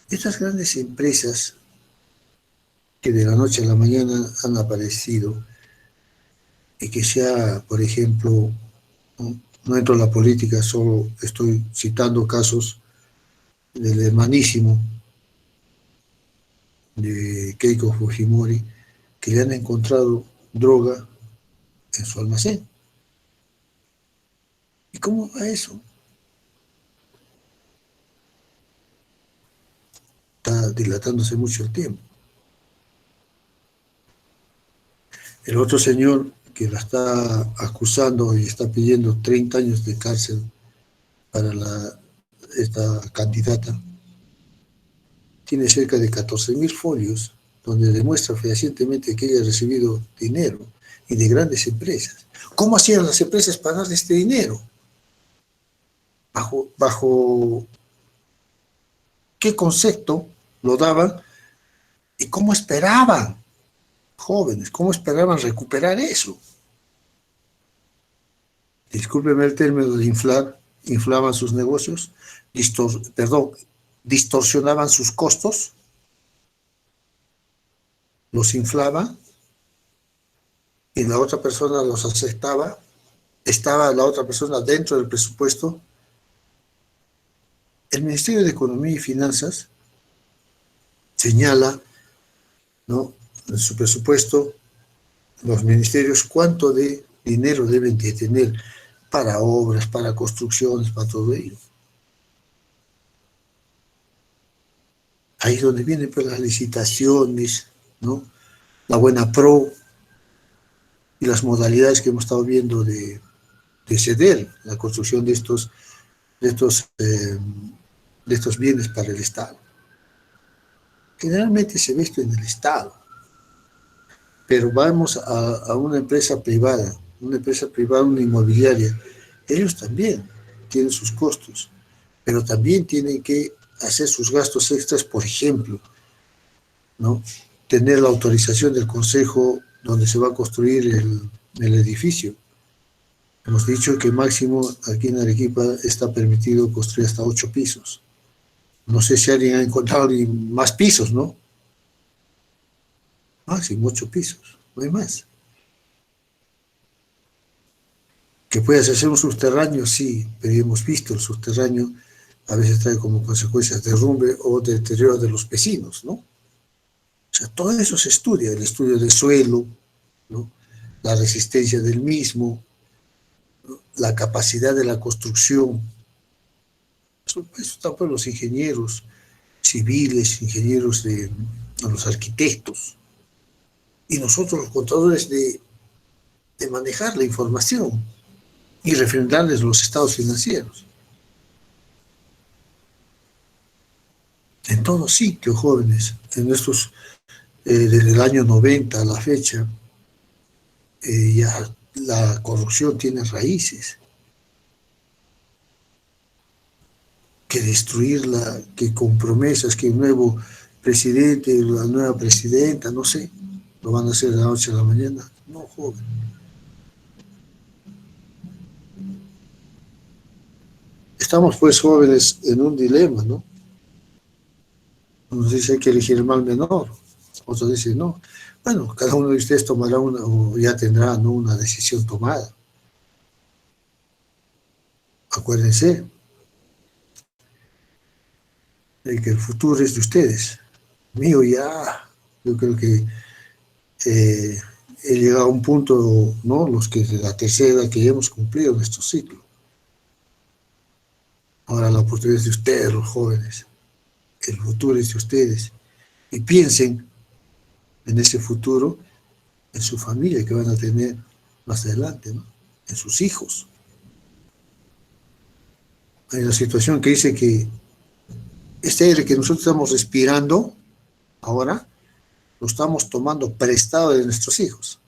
Estas grandes empresas que de la noche a la mañana han aparecido y que sea, por ejemplo, no entro en la política, solo estoy citando casos del hermanísimo de Keiko Fujimori, que le han encontrado droga en su almacén. ¿Y cómo va eso? Está dilatándose mucho el tiempo. El otro señor que la está acusando y está pidiendo 30 años de cárcel para esta candidata, tiene cerca de 14.000 folios donde demuestra fehacientemente que ella ha recibido dinero y de grandes empresas. ¿Cómo hacían las empresas para darle este dinero? ¿Bajo qué concepto lo daban? ¿Y cómo esperaban, jóvenes, cómo esperaban recuperar eso? Discúlpeme el término de inflar, inflaban sus negocios, distorsionaban sus costos, los inflaban y la otra persona los aceptaba estaba la otra persona dentro del presupuesto. El Ministerio de Economía y Finanzas señala, ¿no?, en su presupuesto, los ministerios cuánto de dinero deben de tener para obras, para construcciones, para todo ello. Ahí es donde vienen pues las licitaciones, ¿no?, la buena pro y las modalidades que hemos estado viendo de ceder la construcción de estos bienes para el Estado. Generalmente se ve esto en el Estado, pero vamos a una empresa privada, una inmobiliaria, ellos también tienen sus costos, pero también tienen que hacer sus gastos extras, por ejemplo, ¿no?, tener la autorización del consejo donde se va a construir el edificio. Hemos dicho que máximo aquí en Arequipa está permitido construir hasta 8 pisos. No sé si alguien ha encontrado más pisos, ¿no? Máximo 8 pisos, no hay más. ¿Que puedas hacer un subterráneo? Sí, pero hemos visto el subterráneo a veces trae como consecuencias derrumbe o deterioro de los vecinos, ¿no? O sea, todo eso se estudia, el estudio del suelo, ¿no?, la resistencia del mismo, ¿no?, la capacidad de la construcción. Eso están pues los ingenieros civiles, ingenieros los arquitectos, y nosotros los contadores de manejar la información y refrendarles los estados financieros. En todo sitio, jóvenes, en estos, desde el año 90 a la fecha, ya la corrupción tiene raíces. Que destruirla, que con promesas, que el nuevo presidente, la nueva presidenta, no sé, lo van a hacer de la noche a la mañana. No, joven. Estamos pues jóvenes en un dilema, ¿no? Unos dicen que elegir el mal menor, otros dicen no. Bueno, cada uno de ustedes tomará o ya tendrá, ¿no?, una decisión tomada. Acuérdense de que el futuro es de ustedes. Mío ya, yo creo que he llegado a un punto, ¿no?, los que de la tercera edad que ya hemos cumplido nuestro ciclo. Ahora la oportunidad es de ustedes, los jóvenes. El futuro es de ustedes. Y piensen en ese futuro, en su familia que van a tener más adelante, ¿no?, en sus hijos. Hay una situación que dice que este aire que nosotros estamos respirando ahora, lo estamos tomando prestado de nuestros hijos,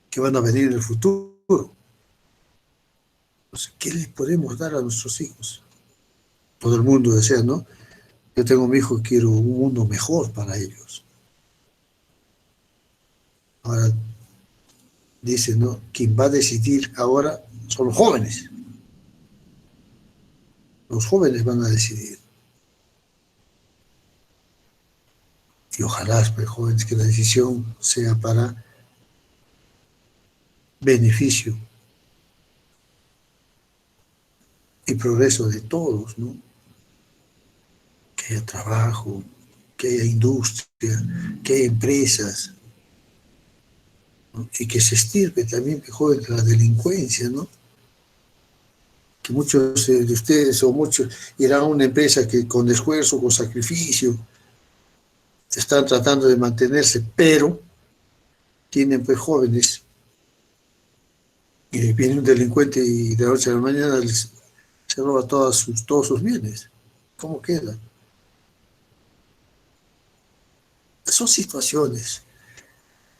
que van a venir en el futuro. Entonces, ¿qué le podemos dar a nuestros hijos? Todo el mundo desea, ¿no? Yo tengo a mi hijo, quiero un mundo mejor para ellos. Ahora, dice, ¿no?, quien va a decidir ahora son los jóvenes. Los jóvenes van a decidir. Y ojalá, pues, jóvenes, que la decisión sea para beneficio y progreso de todos, ¿no? Que haya trabajo, que haya industria, que haya empresas, ¿no?, y que se estirpe también, jóvenes, la delincuencia, ¿no? Que muchos de ustedes o muchos irán a una empresa que con esfuerzo, con sacrificio, están tratando de mantenerse, pero tienen pues jóvenes, y viene un delincuente y de la noche a la mañana se roba todos sus bienes. ¿Cómo queda? Son situaciones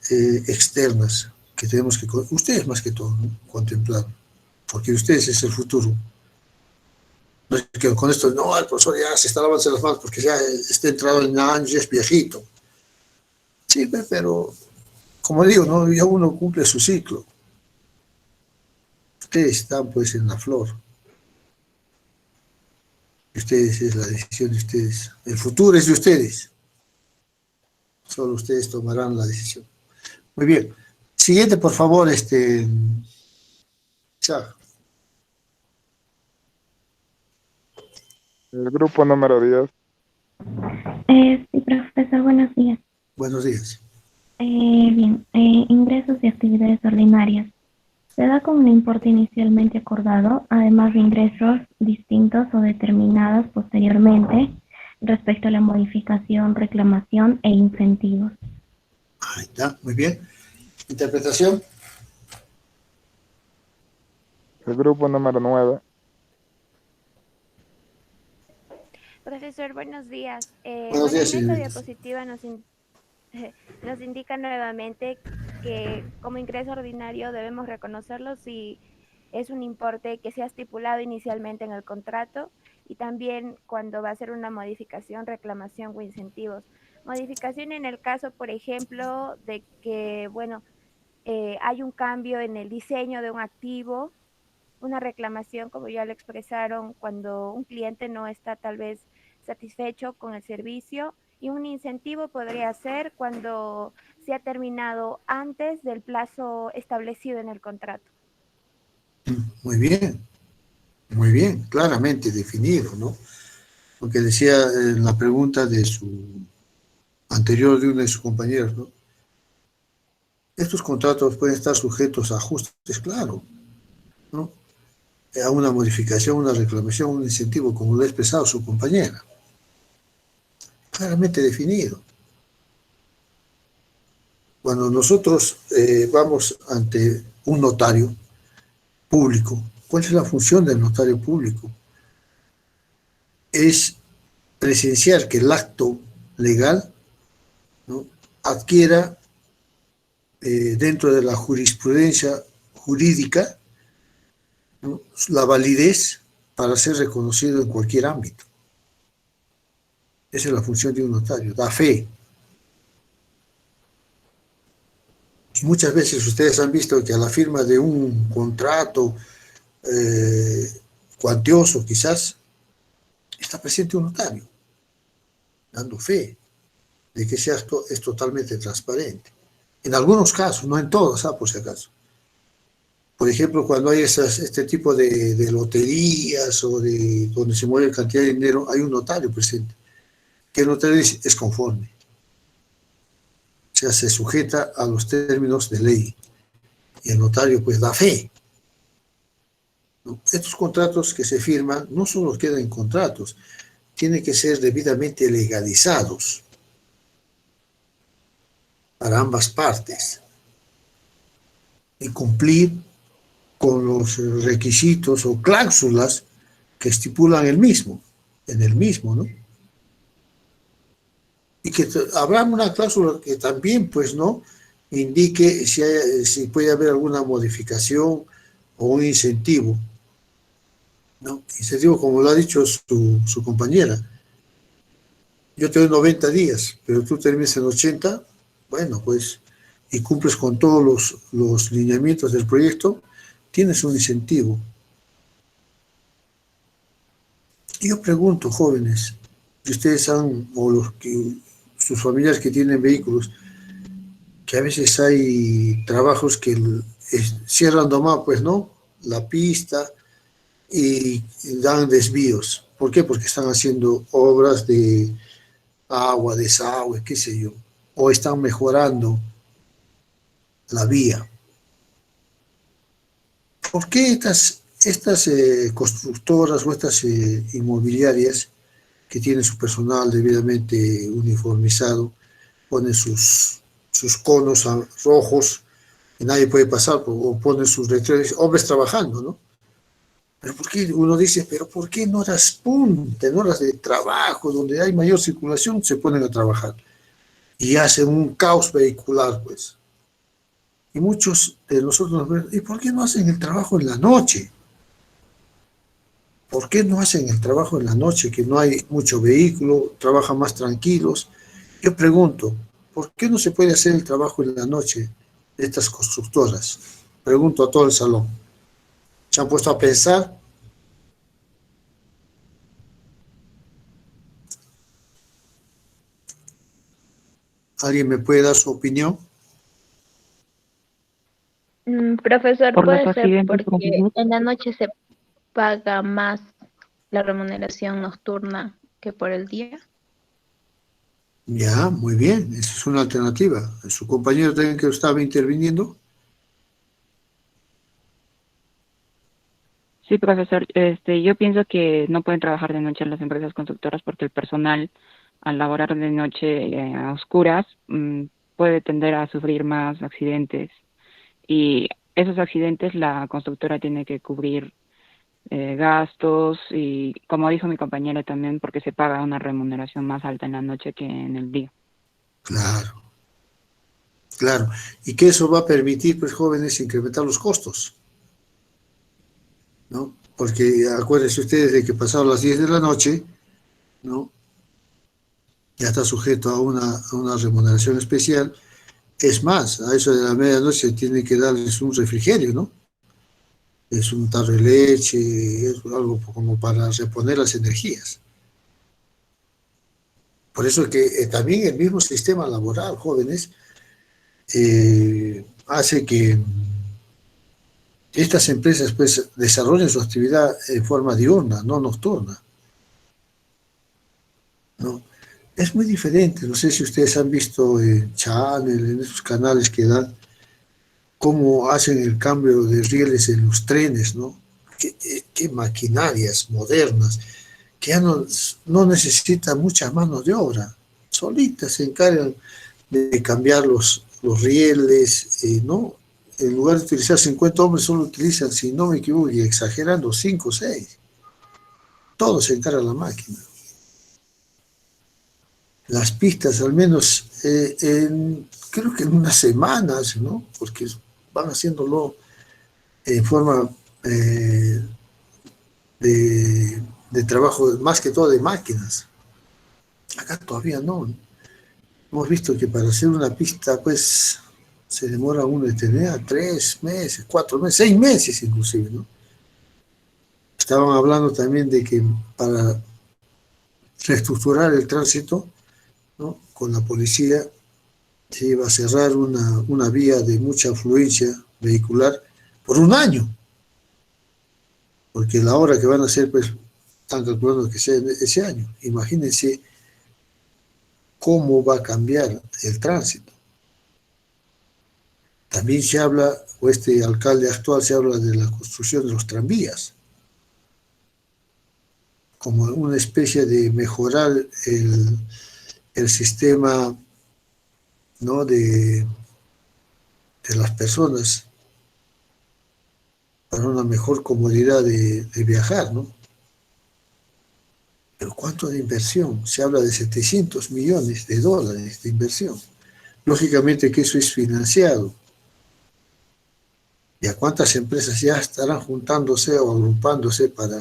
externas que tenemos que, ustedes más que todo, ¿no?, contemplar, porque ustedes es el futuro. No es que con esto, no, el profesor ya se está lavando las manos porque ya está entrado en años, ya es viejito. Sí, pero como digo, ¿no?, ya uno cumple su ciclo. Ustedes están pues en la flor. Ustedes, es la decisión de ustedes. El futuro es de ustedes. Solo ustedes tomarán la decisión. Muy bien. Siguiente, por favor, Chao. El grupo número 10. Sí, profesor, buenos días. Buenos días. Bien, ingresos y actividades ordinarias. Se da con un importe inicialmente acordado, además de ingresos distintos o determinados posteriormente respecto a la modificación, reclamación e incentivos. Ahí está, muy bien. Interpretación. El grupo número 9. Profesor, buenos días. Buenos días, En esta señorita. diapositiva nos indica nuevamente que como ingreso ordinario debemos reconocerlo si es un importe que se ha estipulado inicialmente en el contrato y también cuando va a ser una modificación, reclamación o incentivos. Modificación en el caso, por ejemplo, de que, bueno, hay un cambio en el diseño de un activo, una reclamación, como ya lo expresaron, cuando un cliente no está tal vez satisfecho con el servicio, y un incentivo podría ser cuando se ha terminado antes del plazo establecido en el contrato. Muy bien, claramente definido, ¿no? Porque decía en la pregunta de su anterior de una de sus compañeros, ¿no? Estos contratos pueden estar sujetos a ajustes, claro, ¿no? A una modificación, una reclamación, un incentivo, como lo ha expresado su compañera. Claramente definido. Cuando nosotros vamos ante un notario público, ¿cuál es la función del notario público? Es presenciar que el acto legal, ¿no?, adquiera dentro de la jurisprudencia jurídica, ¿no?, la validez para ser reconocido en cualquier ámbito. Esa es la función de un notario, da fe. Y muchas veces ustedes han visto que a la firma de un contrato cuantioso quizás, está presente un notario, dando fe de que ese acto es totalmente transparente. En algunos casos, no en todos, por si acaso. Por ejemplo, cuando hay este tipo de loterías o de donde se mueve cantidad de dinero, hay un notario presente. Que el notario dice, es conforme. O sea, se sujeta a los términos de ley. Y el notario pues da fe, ¿no? Estos contratos que se firman no solo quedan contratos, tienen que ser debidamente legalizados para ambas partes y cumplir con los requisitos o cláusulas que estipulan en el mismo, ¿no? Y que habrá una cláusula que también, pues, ¿no?, indique si puede haber alguna modificación o un incentivo, ¿no? Incentivo, como lo ha dicho su compañera. Yo te doy 90 días, pero tú terminas en 80, bueno, pues, y cumples con todos los lineamientos del proyecto, tienes un incentivo. Y yo pregunto, jóvenes, si ustedes sus familiares que tienen vehículos, que a veces hay trabajos que cierran nomás, pues, ¿no?, la pista y dan desvíos. ¿Por qué? Porque están haciendo obras de agua, desagüe, qué sé yo, o están mejorando la vía. ¿Por qué estas constructoras o estas inmobiliarias que tienen su personal debidamente uniformizado ponen sus conos rojos y nadie puede pasar, o ponen sus letreros, hombres trabajando, ¿no? Pero ¿por qué? Uno dice, pero ¿por qué en horas punta, en horas de trabajo, donde hay mayor circulación, se ponen a trabajar? Y hacen un caos vehicular, pues. Y muchos de nosotros nos ven, ¿y por qué no hacen el trabajo en la noche? ¿Por qué no hacen el trabajo en la noche, que no hay mucho vehículo, trabajan más tranquilos? Yo pregunto, ¿por qué no se puede hacer el trabajo en la noche de estas constructoras? Pregunto a todo el salón. ¿Se han puesto a pensar? ¿Alguien me puede dar su opinión? Profesor, por los puede ser accidentes porque ocurridos. en la noche se paga más la remuneración nocturna que por el día. Ya, muy bien, esa es una alternativa. Su compañero también que estaba interviniendo. Sí, profesor, yo pienso que no pueden trabajar de noche en las empresas constructoras porque el personal, al laborar de noche a oscuras, puede tender a sufrir más accidentes. Y esos accidentes la constructora tiene que cubrir gastos y, como dijo mi compañera también, porque se paga una remuneración más alta en la noche que en el día. Claro, claro. Y que eso va a permitir, pues, jóvenes, incrementar los costos, ¿no? Porque acuérdense ustedes de que pasado las 10 de la noche, ¿no? Ya está sujeto a una remuneración especial. Es más, a eso de la medianoche tiene que darles un refrigerio, ¿no? Es un tarro de leche, es algo como para reponer las energías. Por eso es que también el mismo sistema laboral, jóvenes, hace que estas empresas pues desarrollen su actividad en forma diurna, no nocturna, ¿no? Es muy diferente, no sé si ustedes han visto en Channel, en esos canales que dan, cómo hacen el cambio de rieles en los trenes, ¿no? Qué maquinarias modernas, que ya no necesitan mucha mano de obra, solitas se encargan de cambiar los rieles, ¿no? En lugar de utilizar 50 hombres, solo utilizan, si no me equivoco, y exagerando, 5 o 6. Todo se encarga la máquina. Las pistas, al menos, creo que en unas semanas, ¿no? Porque van haciéndolo en forma de trabajo, más que todo de máquinas. Acá todavía no. Hemos visto que para hacer una pista, pues, se demora una eternidad, 3 meses, 4 meses, 6 meses inclusive, ¿no? Estaban hablando también de que para reestructurar el tránsito, ¿no? Con la policía se iba a cerrar una vía de mucha afluencia vehicular por un año, porque la obra que van a hacer, pues, están calculando que sea ese año. Imagínense cómo va a cambiar el tránsito. También se habla, o este alcalde actual se habla de la construcción de los tranvías, como una especie de mejorar el sistema, ¿no? de las personas para una mejor comodidad de viajar, ¿no? Pero ¿cuánto de inversión? Se habla de 700 millones de dólares de inversión. Lógicamente que eso es financiado. ¿Y a cuántas empresas ya estarán juntándose o agrupándose para,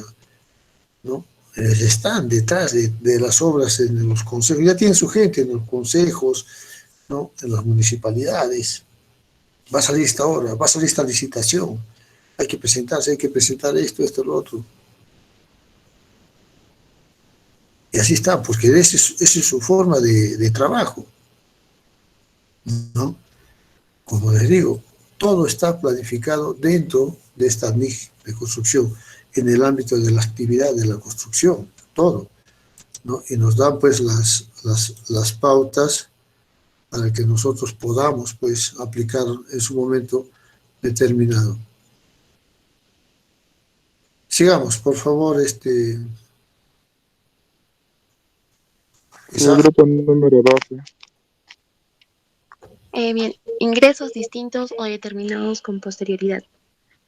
¿no? Están detrás de las obras en los consejos, ya tienen su gente en los consejos, ¿no? En las municipalidades. Va a salir esta obra, va a salir esta licitación, hay que presentarse, hay que presentar esto, lo otro. Y así está, porque esa es su forma de trabajo, ¿no? Como les digo, todo está planificado dentro de esta NIC de construcción, en el ámbito de la actividad de la construcción, todo, ¿no? Y nos dan pues las pautas para que nosotros podamos pues aplicar en su momento determinado. Sigamos, por favor, El grupo número 12. Bien, ingresos distintos o determinados con posterioridad.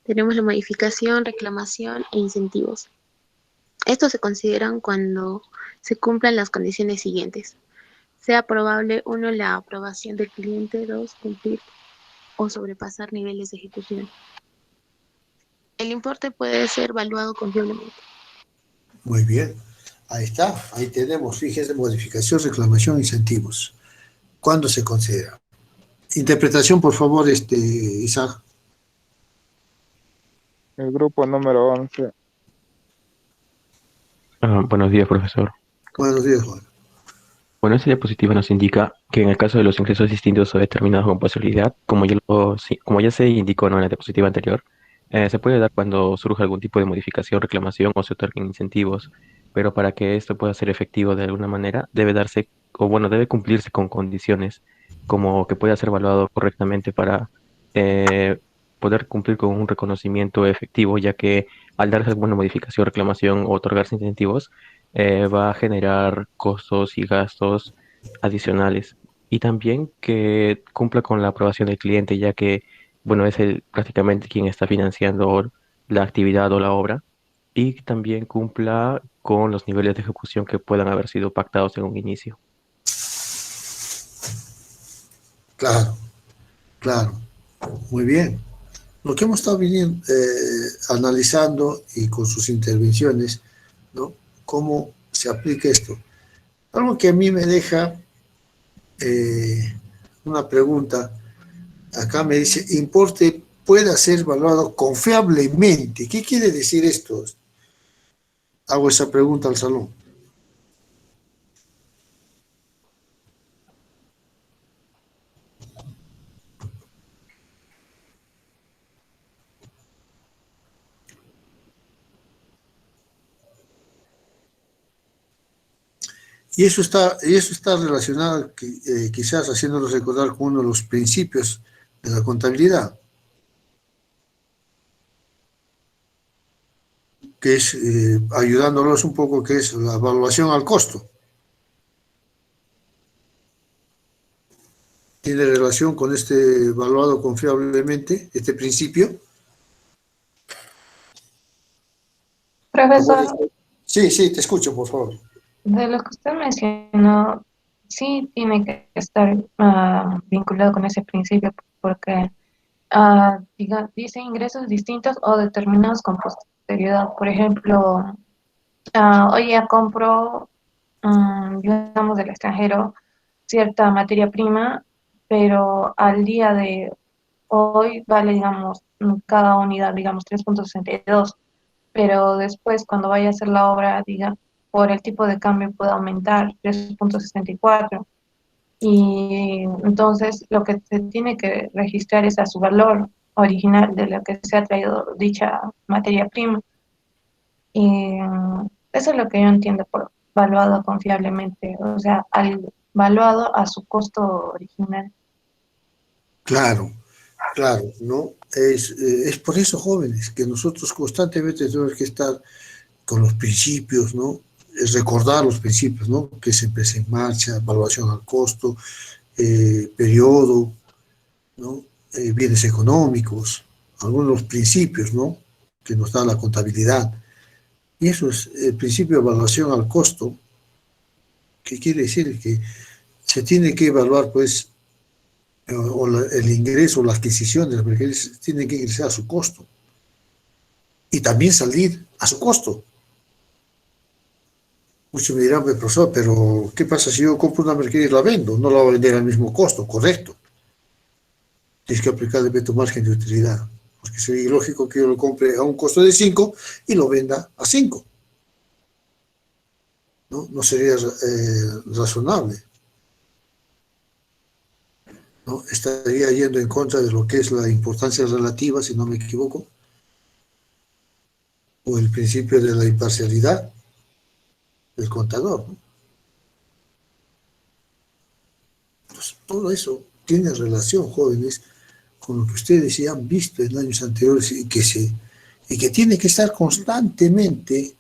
Tenemos la modificación, reclamación e incentivos. Estos se consideran cuando se cumplan las condiciones siguientes. Sea probable, 1, la aprobación del cliente, 2, cumplir o sobrepasar niveles de ejecución. El importe puede ser evaluado confiablemente. Muy bien, ahí está, ahí tenemos, fíjense, modificación, reclamación, incentivos. ¿Cuándo se considera? Interpretación, por favor, Isaac. El grupo número 11. Buenos días, profesor. Buenos días, Juan. Bueno, esta diapositiva nos indica que en el caso de los ingresos distintos o determinados con posibilidad, como ya se indicó, ¿no?, en la diapositiva anterior, se puede dar cuando surja algún tipo de modificación, reclamación o se otorguen incentivos, pero para que esto pueda ser efectivo de alguna manera, debe darse, o bueno, debe cumplirse con condiciones, como que pueda ser evaluado correctamente para eh, poder cumplir con un reconocimiento efectivo, ya que al darse alguna modificación, reclamación o otorgarse incentivos, va a generar costos y gastos adicionales. Y también que cumpla con la aprobación del cliente, ya que, bueno, es el prácticamente quien está financiando la actividad o la obra. Y también cumpla con los niveles de ejecución que puedan haber sido pactados en un inicio. Claro, claro. Muy bien. Lo que hemos estado analizando y con sus intervenciones, ¿no? Cómo se aplica esto. Algo que a mí me deja una pregunta. Acá me dice, importe puede ser evaluado confiablemente. ¿Qué quiere decir esto? Hago esa pregunta al salón. Y eso está relacionado, quizás haciéndonos recordar con uno de los principios de la contabilidad, que es ayudándonos un poco, que es la evaluación al costo. ¿Tiene relación con este evaluado confiablemente, este principio? Profesor, Sí, sí, te escucho, por favor. de lo que usted mencionó, sí tiene que estar vinculado con ese principio, porque dice ingresos distintos o determinados con posterioridad. Por ejemplo, hoy ya compro, digamos, del extranjero cierta materia prima, pero al día de hoy vale, digamos, cada unidad, digamos, 3,62, pero después cuando vaya a hacer la obra, diga, por el tipo de cambio puede aumentar 3,64. Y entonces lo que se tiene que registrar es a su valor original de lo que se ha traído dicha materia prima. Y eso es lo que yo entiendo por valuado confiablemente, o sea, al valuado a su costo original. Claro, claro, ¿no? Es por eso, jóvenes, que nosotros constantemente tenemos que estar con los principios, ¿no? Es recordar los principios, ¿no? Que es empresa en marcha, evaluación al costo, periodo, ¿no? Bienes económicos, algunos de los principios, ¿no? Que nos da la contabilidad. Y eso es el principio de evaluación al costo, que quiere decir que se tiene que evaluar, pues, el ingreso o la adquisición de las mercancías tiene que ingresar a su costo y también salir a su costo. Muchos me dirán, "Pues, profesor, pero ¿qué pasa si yo compro una mercancía y la vendo? No la voy a vender al mismo costo", correcto. Tienes que aplicar el método margen de utilidad, porque sería ilógico que yo lo compre a un costo de 5 y lo venda a 5. No sería razonable, ¿no? Estaría yendo en contra de lo que es la importancia relativa, si no me equivoco, o el principio de la imparcialidad del contador, ¿no? Pues todo eso tiene relación, jóvenes, con lo que ustedes ya han visto en años anteriores y que tiene que estar constantemente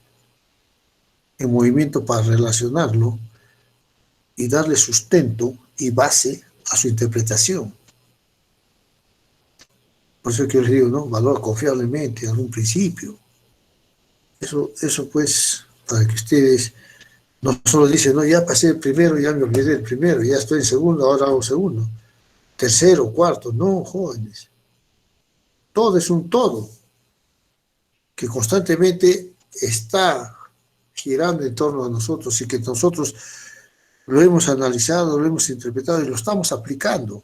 en movimiento para relacionarlo y darle sustento y base a su interpretación. Por eso que yo les digo, ¿no? Valora confiablemente algún principio. Eso pues, para que ustedes no solo dicen, no, ya pasé el primero, ya me olvidé del primero, ya estoy en segundo, ahora hago segundo, tercero, cuarto. No, jóvenes. Todo es un todo que constantemente está girando en torno a nosotros y que nosotros lo hemos analizado, lo hemos interpretado y lo estamos aplicando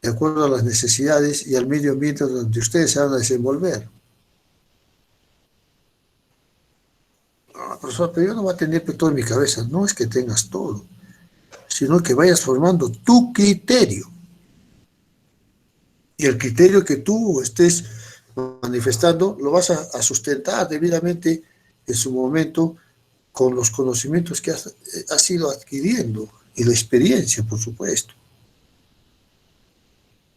de acuerdo a las necesidades y al medio ambiente donde ustedes se van a desenvolver. profesor, pero yo no voy a tener todo en mi cabeza. No es que tengas todo, sino que vayas formando tu criterio. Y el criterio que tú estés manifestando lo vas a sustentar debidamente en su momento con los conocimientos que has ido adquiriendo y la experiencia, por supuesto.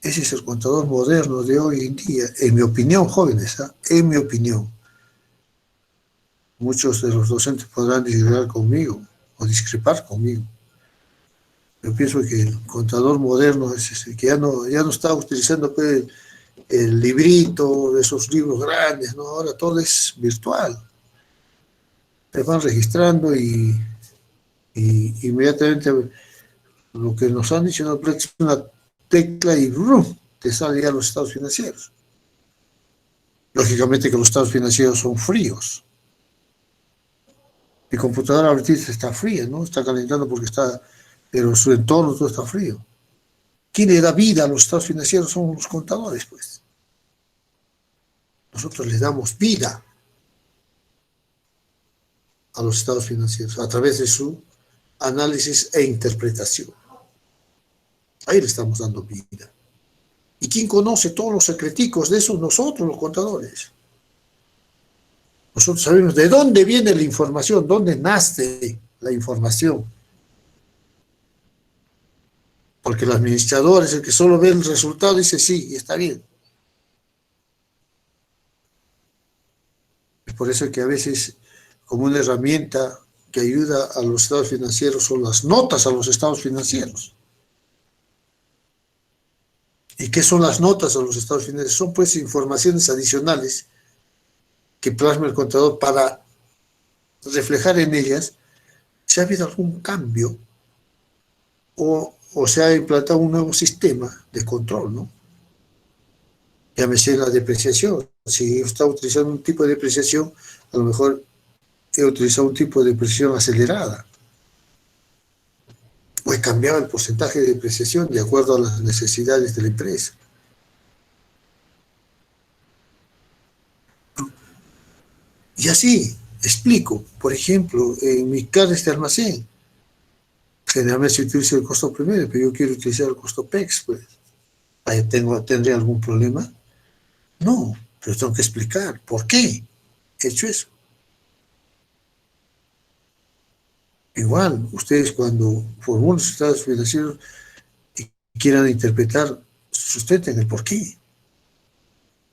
Ese es el contador moderno de hoy en día, en mi opinión, jóvenes, en mi opinión. Muchos de los docentes podrán discrepar conmigo o discrepar conmigo. Yo pienso que el contador moderno es ese, que ya no está utilizando pues, el librito, de esos libros grandes, ¿no? Ahora todo es virtual. Te van registrando y inmediatamente lo que nos han dicho, no, es una tecla y ¡brum!, te salen ya los estados financieros. Lógicamente que los estados financieros son fríos. Mi computadora ahorita está fría, ¿no? Está calentando porque está, pero su entorno todo está frío. ¿Quién le da vida a los estados financieros? Son los contadores, pues. Nosotros les damos vida a los estados financieros a través de su análisis e interpretación. Ahí le estamos dando vida. ¿Y quién conoce todos los secreticos de eso? Nosotros, los contadores. Nosotros sabemos de dónde viene la información, dónde nace la información. Porque el administrador es el que solo ve el resultado y dice sí, y está bien. Es por eso que a veces, como una herramienta que ayuda a los estados financieros, son las notas a los estados financieros. ¿Y qué son las notas a los estados financieros? Son pues informaciones adicionales que plasma el contador para reflejar en ellas si ha habido algún cambio o se ha implantado un nuevo sistema de control, ¿no? Llámese la depreciación. Si está utilizando un tipo de depreciación, a lo mejor he utilizado un tipo de depreciación acelerada. O he cambiado el porcentaje de depreciación de acuerdo a las necesidades de la empresa. Y así, explico. Por ejemplo, en mi carnes de almacén, generalmente se utiliza el costo promedio, pero yo quiero utilizar el costo PEX, pues. Ahí ¿tendré algún problema? No, pero tengo que explicar por qué he hecho eso. Igual, ustedes cuando formulan sus estados financieros y quieran interpretar, sustenten el por qué.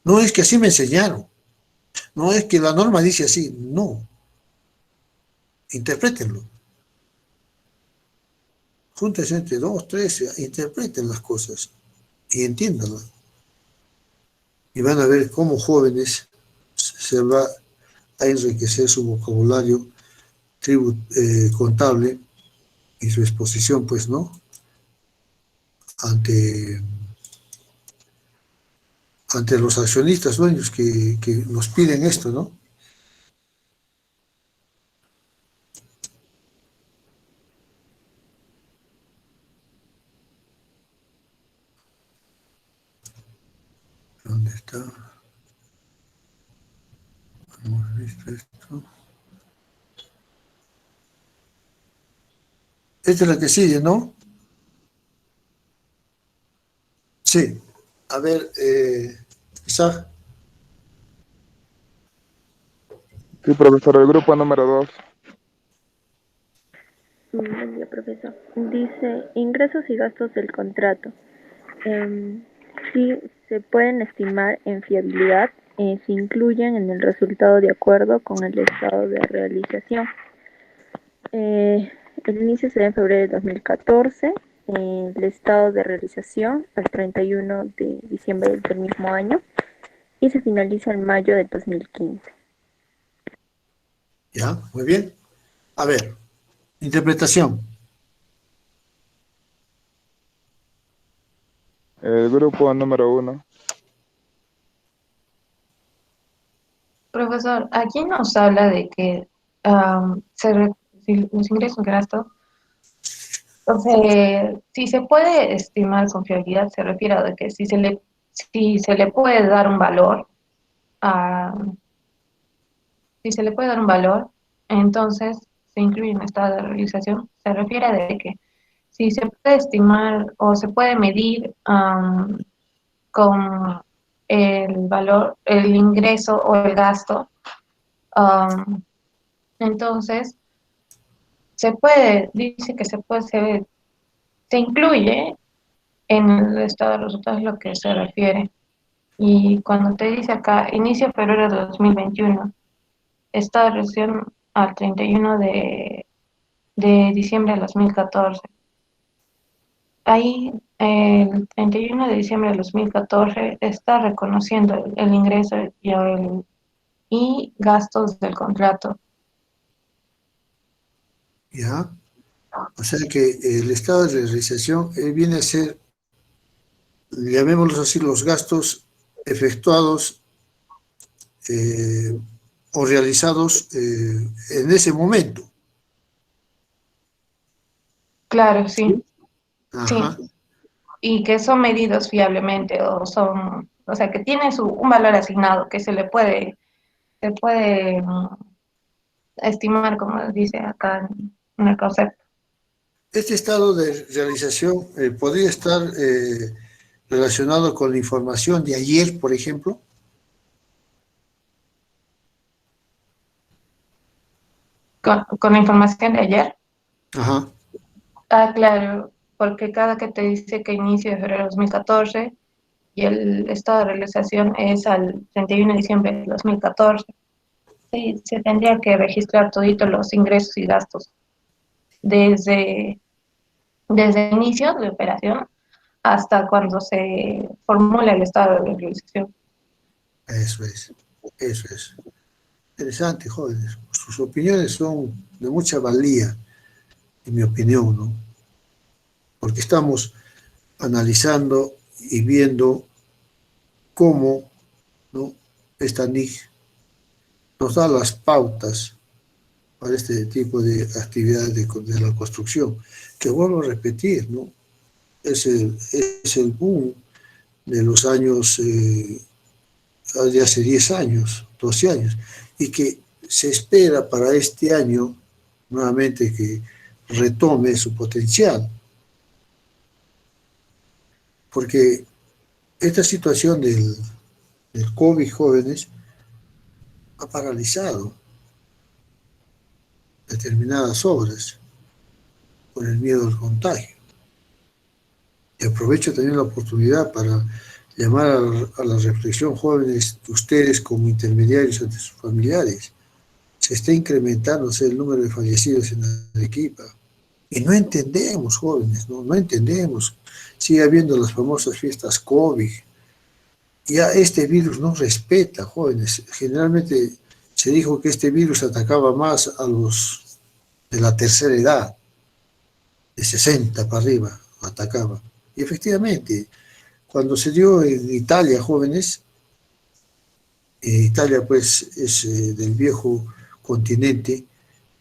No es que así me enseñaron. No es que la norma dice así. No. Interprétenlo. Júntense entre 2, 3, interpreten las cosas y entiéndanlas. Y van a ver cómo jóvenes se va a enriquecer su vocabulario contable y su exposición, pues, ¿no? Ante los accionistas dueños que nos piden esto, ¿no? ¿Dónde está? Hemos visto esto. Esta es la que sigue, ¿no? Sí. A ver, Isaac. Sí, profesor, el grupo número 2. Buen día, profesor. Dice, ingresos y gastos del contrato. Sí, se pueden estimar en fiabilidad, se incluyen en el resultado de acuerdo con el estado de realización. El inicio se da en febrero de 2014, el estado de realización al 31 de diciembre del mismo año y se finaliza en mayo del 2015. Ya, muy bien. A ver, interpretación. El grupo número 1. Profesor, aquí nos habla de que si los ingresos y gastos, entonces, si se puede estimar con fiabilidad, se refiere a que si se le puede dar un valor, si se le puede dar un valor entonces se incluye en estado de realización. Se refiere de que si se puede estimar o se puede medir con el valor, el ingreso o el gasto, entonces dice que se incluye en el estado de resultados lo que se refiere. Y cuando te dice acá, inicio de febrero de 2021, estado de relación al 31 de diciembre de 2014. Ahí, el 31 de diciembre de 2014, está reconociendo el ingreso y gastos del contrato. ¿Ya? O sea que el estado de realización viene a ser, llamémoslos así, los gastos efectuados o realizados en ese momento. Claro, sí, Ajá. sí. Y que son medidos fiablemente o sea, que tiene un valor asignado que se puede estimar, como dice acá en el concepto. Este estado de realización podría estar relacionado con la información de ayer, por ejemplo. Con la información de ayer. Ajá. Ah, claro, porque cada que te dice que inicio de febrero de 2014 y el estado de realización es al 31 de diciembre de 2014, sí, se tendría que registrar toditos los ingresos y gastos desde el inicio de operación hasta cuando se formula el estado de realización. Eso es, eso es. Interesante, jóvenes. Sus opiniones son de mucha valía, en mi opinión, ¿no? Porque estamos analizando y viendo cómo, ¿no?, esta NIC nos da las pautas para este tipo de actividades de la construcción, que vuelvo a repetir, ¿no? Es el boom de los años, de hace 10 años, 12 años, y que se espera para este año nuevamente que retome su potencial, porque esta situación del COVID, jóvenes, ha paralizado determinadas obras por el miedo al contagio. Y aprovecho también la oportunidad para llamar a la reflexión, jóvenes, ustedes como intermediarios ante sus familiares. Se está incrementando el número de fallecidos en Arequipa. Y no entendemos, jóvenes, no entendemos. Sigue habiendo las famosas fiestas COVID. Ya este virus no respeta, jóvenes. Generalmente se dijo que este virus atacaba más a los de la tercera edad, de 60 para arriba, atacaba. Y efectivamente, cuando se dio en Italia, jóvenes, Italia pues es del viejo continente,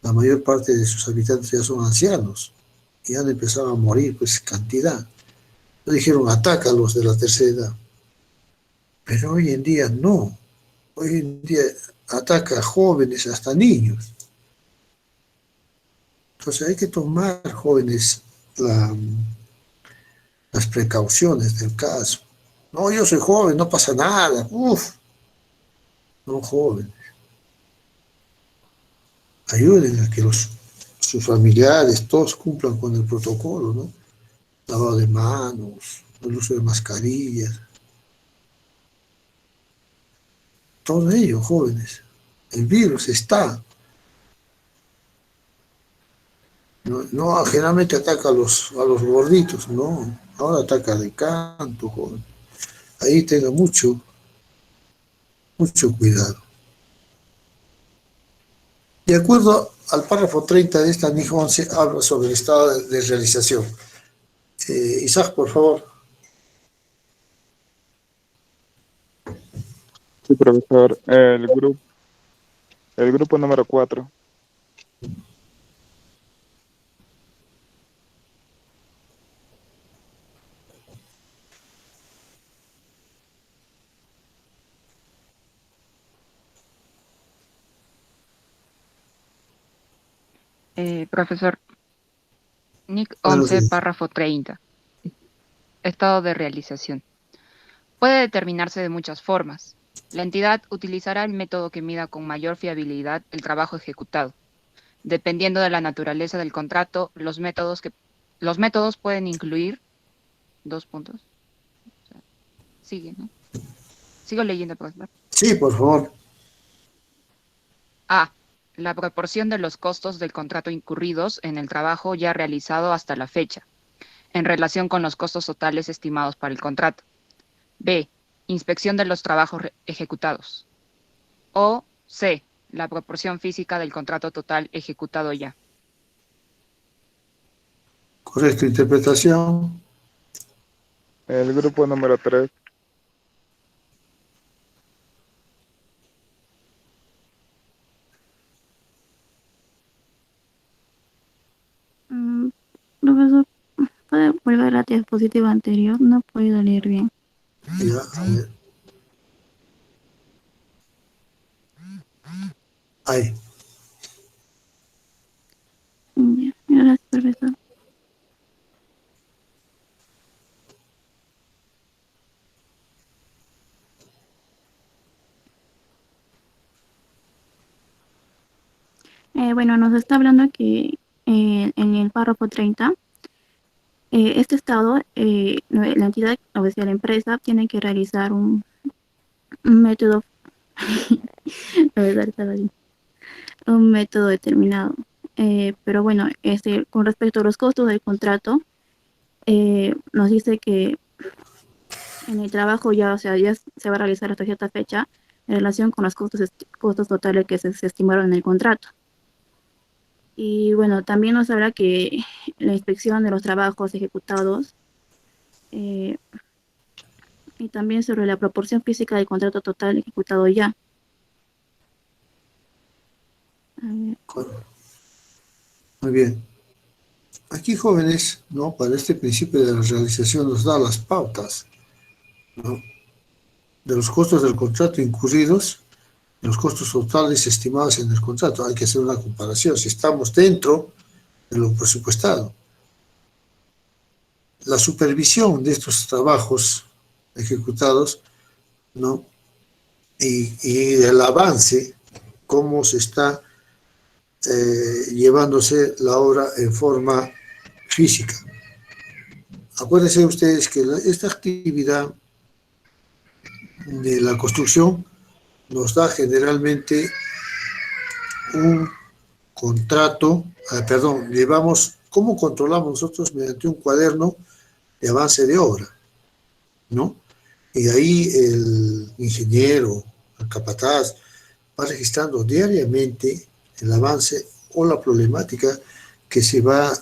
la mayor parte de sus habitantes ya son ancianos, y han empezado a morir pues cantidad. No dijeron ataca a los de la tercera edad, pero hoy en día no, hoy en día ataca a jóvenes, hasta niños. Entonces hay que tomar, jóvenes, las precauciones del caso. No, yo soy joven, no pasa nada. Uf, no, jóvenes. Ayuden a que sus familiares, todos cumplan con el protocolo, ¿no? Lavado de manos, el uso de mascarillas. Todo ello, jóvenes. El virus está. No, generalmente ataca a los gorditos, no. Ahora ataca de canto, joven. Ahí tenga mucho cuidado. De acuerdo al párrafo 30 de esta NIJ 11, habla sobre el estado de realización. Isaac, por favor. Sí, profesor. El grupo número 4. Profesor, NIC Buenos 11, días. párrafo 30. Estado de realización. Puede determinarse de muchas formas. La entidad utilizará el método que mida con mayor fiabilidad el trabajo ejecutado. Dependiendo de la naturaleza del contrato, los métodos pueden incluir dos puntos. Sigue, ¿no? Sigo leyendo, profesor. Sí, por favor. A. La proporción de los costos del contrato incurridos en el trabajo ya realizado hasta la fecha, en relación con los costos totales estimados para el contrato. B. Inspección de los trabajos ejecutados. O C. La proporción física del contrato total ejecutado ya. Correcto, interpretación. El grupo número 3. Profesor, ¿puede volver a la diapositiva anterior? No he podido leer bien. Ya, a ver. Ahí. Ya, gracias, profesor. Bueno, nos está hablando que en el párrafo 30, este estado, la entidad, o sea, la empresa, tiene que realizar un método, a ver, estaba ahí, un método determinado. Pero bueno, con respecto a los costos del contrato, nos dice que en el trabajo ya, o sea, ya se va a realizar hasta cierta fecha en relación con los costos totales que se estimaron en el contrato. Y bueno, también nos habla que la inspección de los trabajos ejecutados y también sobre la proporción física del contrato total ejecutado ya. A ver. Muy bien. Aquí, jóvenes, ¿no? Para este principio de la realización nos da las pautas, ¿no? De los costos del contrato incurridos, los costos totales estimados en el contrato. Hay que hacer una comparación, si estamos dentro de lo presupuestado. La supervisión de estos trabajos ejecutados, ¿no? Y el avance, cómo se está llevándose la obra en forma física. Acuérdense ustedes que esta actividad de la construcción nos da generalmente un contrato, llevamos, ¿cómo controlamos nosotros? Mediante un cuaderno de avance de obra, ¿no? Y ahí el ingeniero, el capataz, va registrando diariamente el avance o la problemática que se va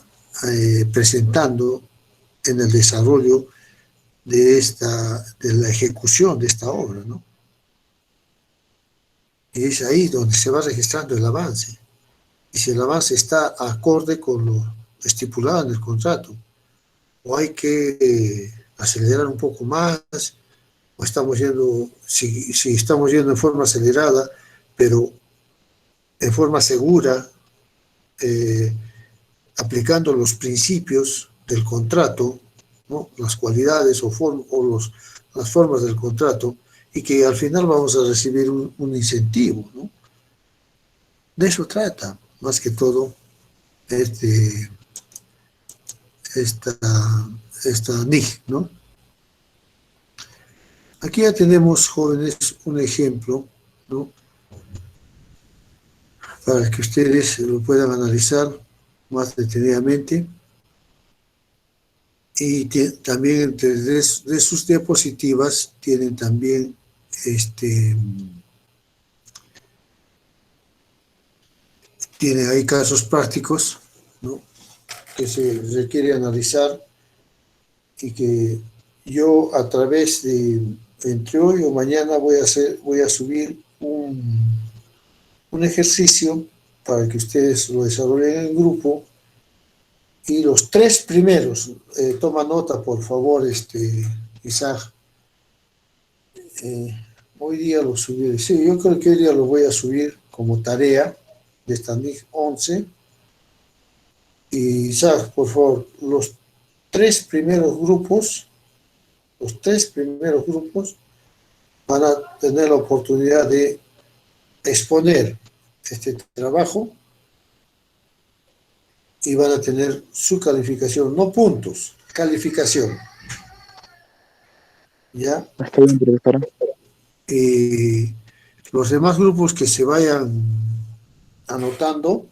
presentando en el desarrollo de la ejecución de esta obra, ¿no? Y es ahí donde se va registrando el avance. Y si el avance está acorde con lo estipulado en el contrato, o hay que acelerar un poco más, o estamos yendo, si estamos yendo en forma acelerada, pero en forma segura, aplicando los principios del contrato, ¿no? Las cualidades las formas del contrato, y que al final vamos a recibir un incentivo, ¿no? De eso trata, más que todo, esta NIC, ¿no? Aquí ya tenemos, jóvenes, un ejemplo, ¿no? Para que ustedes lo puedan analizar más detenidamente. Y también de sus diapositivas tienen también tiene ahí casos prácticos, ¿no? Que se requiere analizar y que yo a través de, entre hoy o mañana voy a subir un ejercicio para que ustedes lo desarrollen en grupo, y los 3 primeros, toma nota por favor, Isaac, hoy día lo subiré, sí, yo creo que hoy día lo voy a subir como tarea de esta NIC 11, Isaac, por favor, los tres primeros grupos van a tener la oportunidad de exponer este trabajo y van a tener su calificación, no puntos, calificación. ¿Ya? Está bien, profesora. Los demás grupos que se vayan anotando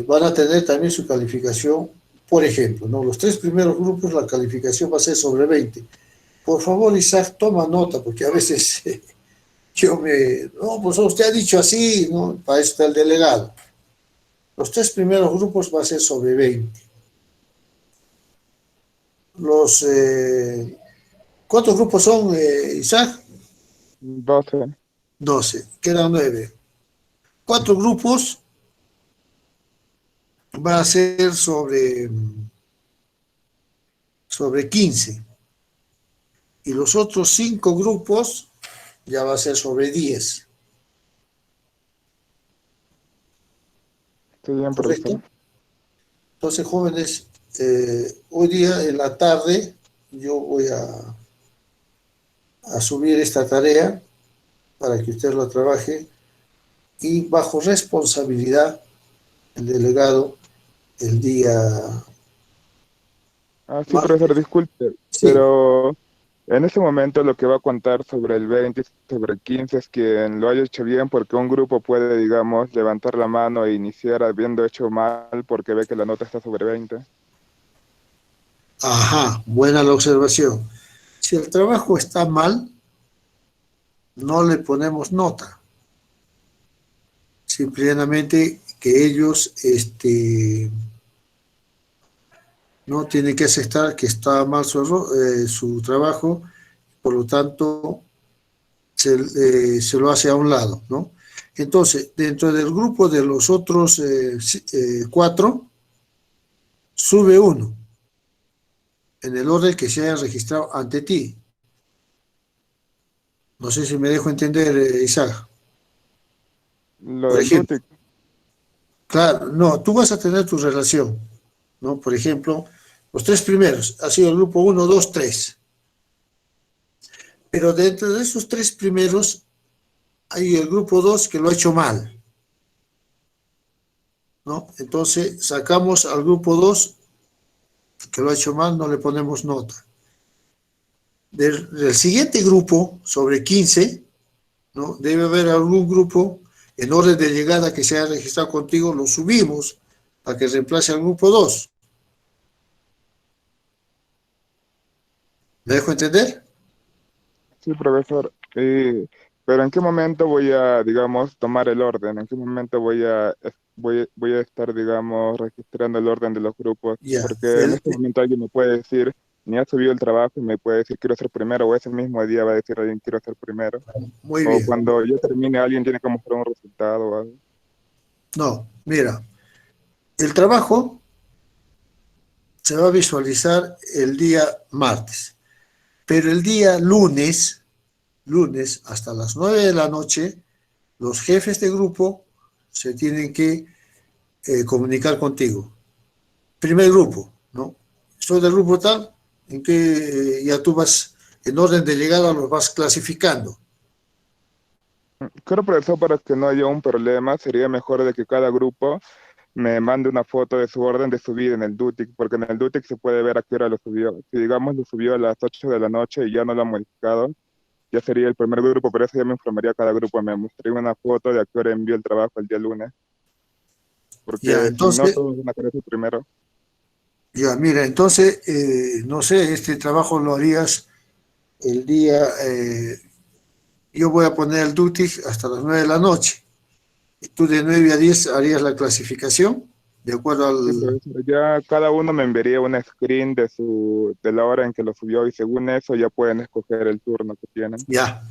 van a tener también su calificación. Por ejemplo, ¿no? Los tres primeros grupos, la calificación va a ser sobre 20. Por favor, Isaac, toma nota, porque a veces no, pues usted ha dicho así, ¿no? Para eso está el delegado. Los tres primeros grupos va a ser sobre 20. ¿Cuántos grupos son, Isaac? 12. 12, quedan 9. 4 grupos va a ser sobre 15. Y los otros 5 grupos ya va a ser sobre 10. Está bien, ¿Correcto? profesora. Entonces, jóvenes, hoy día en la tarde yo voy a subir esta tarea para que usted la trabaje y bajo responsabilidad el delegado el día Sí, profesor, disculpe, Sí. pero en ese momento lo que va a contar sobre el 20 y sobre el 15 es quien lo haya hecho bien, porque un grupo puede, digamos, levantar la mano e iniciar habiendo hecho mal porque ve que la nota está sobre 20. Ajá, buena la observación. Si el trabajo está mal, no le ponemos nota. Simplemente que ellos no tienen que aceptar que está mal su trabajo, por lo tanto se lo hace a un lado, ¿no? Entonces, dentro del grupo de los otros 4, sube uno en el orden que se haya registrado ante ti. No sé si me dejo entender, Isaac. Lo Por del ejemplo, DUTIC. claro, no, tú vas a tener tu relación, ¿no? Por ejemplo, los 3 primeros, ha sido el grupo 1, 2, 3. Pero dentro de esos 3 primeros, hay el grupo 2 que lo ha hecho mal, ¿no? Entonces, sacamos al grupo 2 que lo ha hecho mal, no le ponemos nota. Del siguiente grupo, sobre 15, ¿no? Debe haber algún grupo en orden de llegada que se haya registrado contigo, lo subimos para que reemplace al grupo 2. ¿Me dejo entender? Sí, profesor. Pero ¿en qué momento voy a, digamos, tomar el orden? ¿En qué momento voy a estar, digamos, registrando el orden de los grupos? Ya, Porque en este momento alguien me puede decir, ni ha subido el trabajo y me puede decir quiero ser primero, o ese mismo día va a decir alguien quiero ser primero. muy O bien. cuando yo termine alguien tiene que mostrar un resultado o algo. No, mira, el trabajo se va a visualizar el día martes, pero el día lunes hasta las 9 de la noche, los jefes de grupo se tienen que comunicar contigo. Primer grupo, ¿no? Soy del grupo tal, en que ya tú vas, en orden de llegada, los vas clasificando. Creo, profesor, para que no haya un problema, sería mejor de que cada grupo me mande una foto de su orden de subida en el DUTIC, porque en el DUTIC se puede ver a qué hora lo subió. Si, digamos, lo subió a las 8 de la noche y ya no lo ha modificado, ya sería el primer grupo, pero eso ya me informaría cada grupo, me mostraría una foto de a qué hora envió el trabajo el día lunes. Porque Ya, si no, entonces, todos van a querer su primero. ya, mira, entonces, no sé, este trabajo lo harías el día, yo voy a poner el DUTIC hasta las 9 de la noche. Y tú de 9 a 10 harías la clasificación, de acuerdo Sí, al... profesor, ya cada uno me enviaría un screen de la hora en que lo subió y según eso ya pueden escoger el turno que tienen. Ya,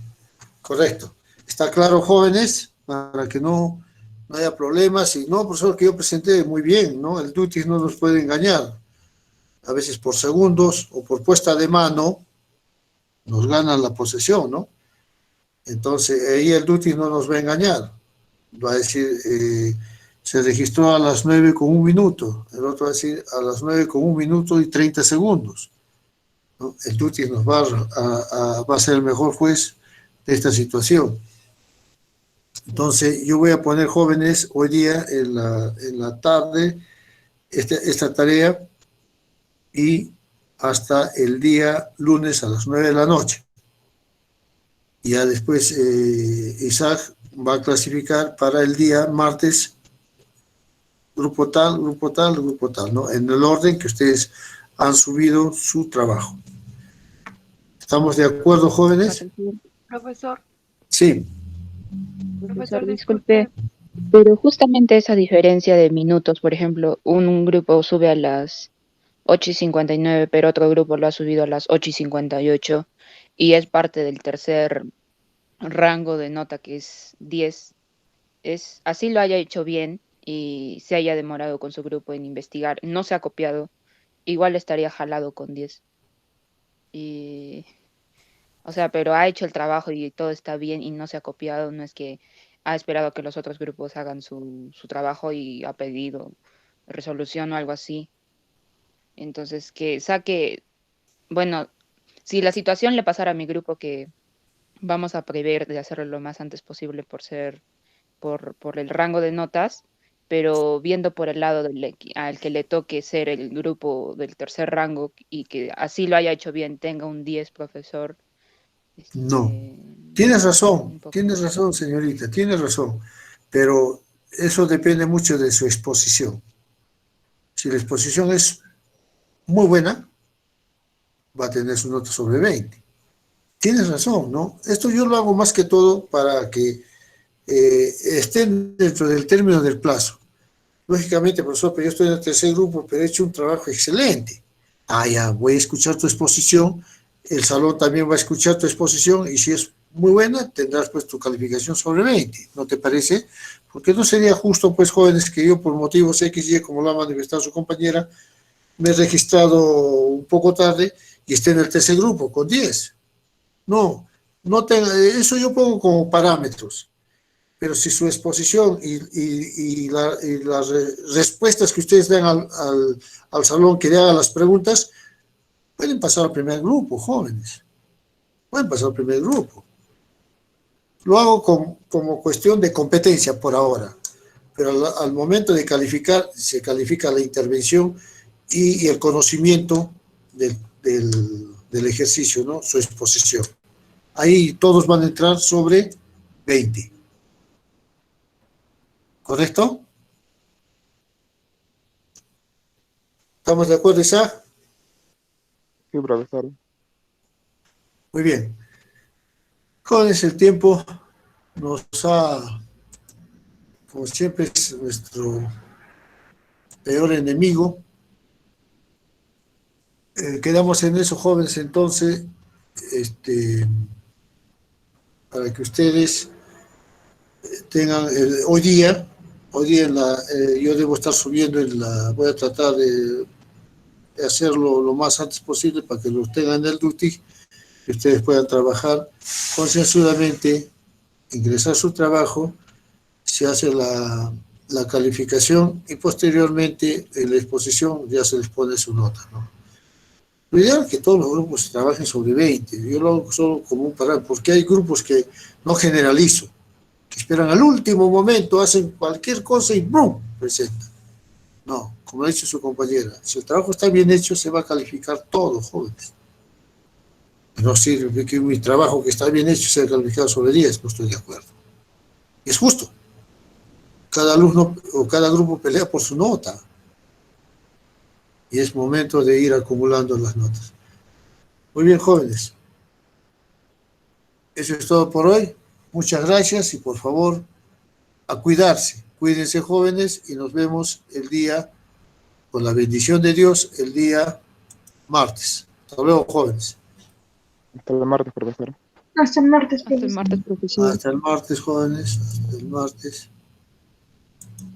correcto. ¿Está claro, jóvenes? Para que no haya problemas. Y no, profesor, que yo presenté muy bien, ¿no? El DUTIC no nos puede engañar. A veces por segundos o por puesta de mano nos ganan la posesión, ¿no? Entonces, ahí el DUTIC no nos va a engañar. Va a decir, se registró a las 9:01, el otro va a decir a las 9:01 y 30 segundos. ¿No? El Tuti nos va a ser el mejor juez de esta situación. Entonces, yo voy a poner, jóvenes, hoy día en la tarde esta tarea y hasta el día lunes a las 9 de la noche. Y ya después Isaac va a clasificar para el día martes grupo tal, grupo tal, grupo tal, ¿no? En el orden que ustedes han subido su trabajo. ¿Estamos de acuerdo, jóvenes? Profesor. Sí. Profesor, disculpe, pero justamente esa diferencia de minutos, por ejemplo, un grupo sube a las 8:59, pero otro grupo lo ha subido a las 8:58 y es parte del tercer rango de nota que es 10. Así lo haya hecho bien y se haya demorado con su grupo en investigar, no se ha copiado, igual estaría jalado con 10. O sea, pero ha hecho el trabajo y todo está bien y no se ha copiado, no es que ha esperado que los otros grupos hagan su trabajo y ha pedido resolución o algo así. Entonces, que saque, bueno, si la situación le pasara a mi grupo, que vamos a prever de hacerlo lo más antes posible por el rango de notas, pero viendo por el lado al que le toque ser el grupo del tercer rango y que así lo haya hecho bien, tenga un 10, profesor. No. Tienes razón, señorita, tienes razón, pero eso depende mucho de su exposición. Si la exposición es muy buena, va a tener su nota sobre 20. Tienes razón, ¿no? Esto yo lo hago más que todo para que estén dentro del término del plazo. Lógicamente, profesor, pero yo estoy en el tercer grupo, pero he hecho un trabajo excelente. Ya, voy a escuchar tu exposición, el salón también va a escuchar tu exposición, y si es muy buena, tendrás pues tu calificación sobre 20, ¿no te parece? Porque no sería justo, pues, jóvenes, que yo por motivos X y Y, como lo ha manifestado su compañera, me he registrado un poco tarde y esté en el tercer grupo con 10. No eso yo pongo como parámetros. Pero si su exposición y las respuestas que ustedes den al salón que le haga las preguntas, pueden pasar al primer grupo, jóvenes. Pueden pasar al primer grupo. Lo hago como cuestión de competencia por ahora. Pero al momento de calificar, se califica la intervención y el conocimiento del ejercicio, ¿no? Su exposición. Ahí todos van a entrar sobre 20. ¿Correcto? ¿Estamos de acuerdo, Isaac? Sí, profesor. Muy bien. Jóvenes, el tiempo nos ha, como siempre, es nuestro peor enemigo. Quedamos en eso, jóvenes, entonces, para que ustedes tengan hoy día yo debo estar subiendo voy a tratar de hacerlo lo más antes posible para que lo tengan en el duty y ustedes puedan trabajar concienzudamente, ingresar su trabajo, se hace la calificación y posteriormente en la exposición ya se les pone su nota, ¿no? Lo ideal es que todos los grupos trabajen sobre 20, yo lo hago solo como un parámetro, porque hay grupos que no generalizo, que esperan al último momento, hacen cualquier cosa y ¡brum!, presentan. No, como ha dicho su compañera, si el trabajo está bien hecho, se va a calificar todo, jóvenes. No sirve que mi trabajo que está bien hecho sea calificado sobre 10, no estoy de acuerdo. Es justo. Cada alumno o cada grupo pelea por su nota. Y es momento de ir acumulando las notas. Muy bien, jóvenes. Eso es todo por hoy. Muchas gracias y por favor, a cuidarse. Cuídense, jóvenes, y nos vemos el día, con la bendición de Dios, el día martes. Hasta luego, jóvenes. Hasta el martes, profesor. Hasta el martes, Hasta el martes, profesor. Hasta el martes, jóvenes. Hasta el martes.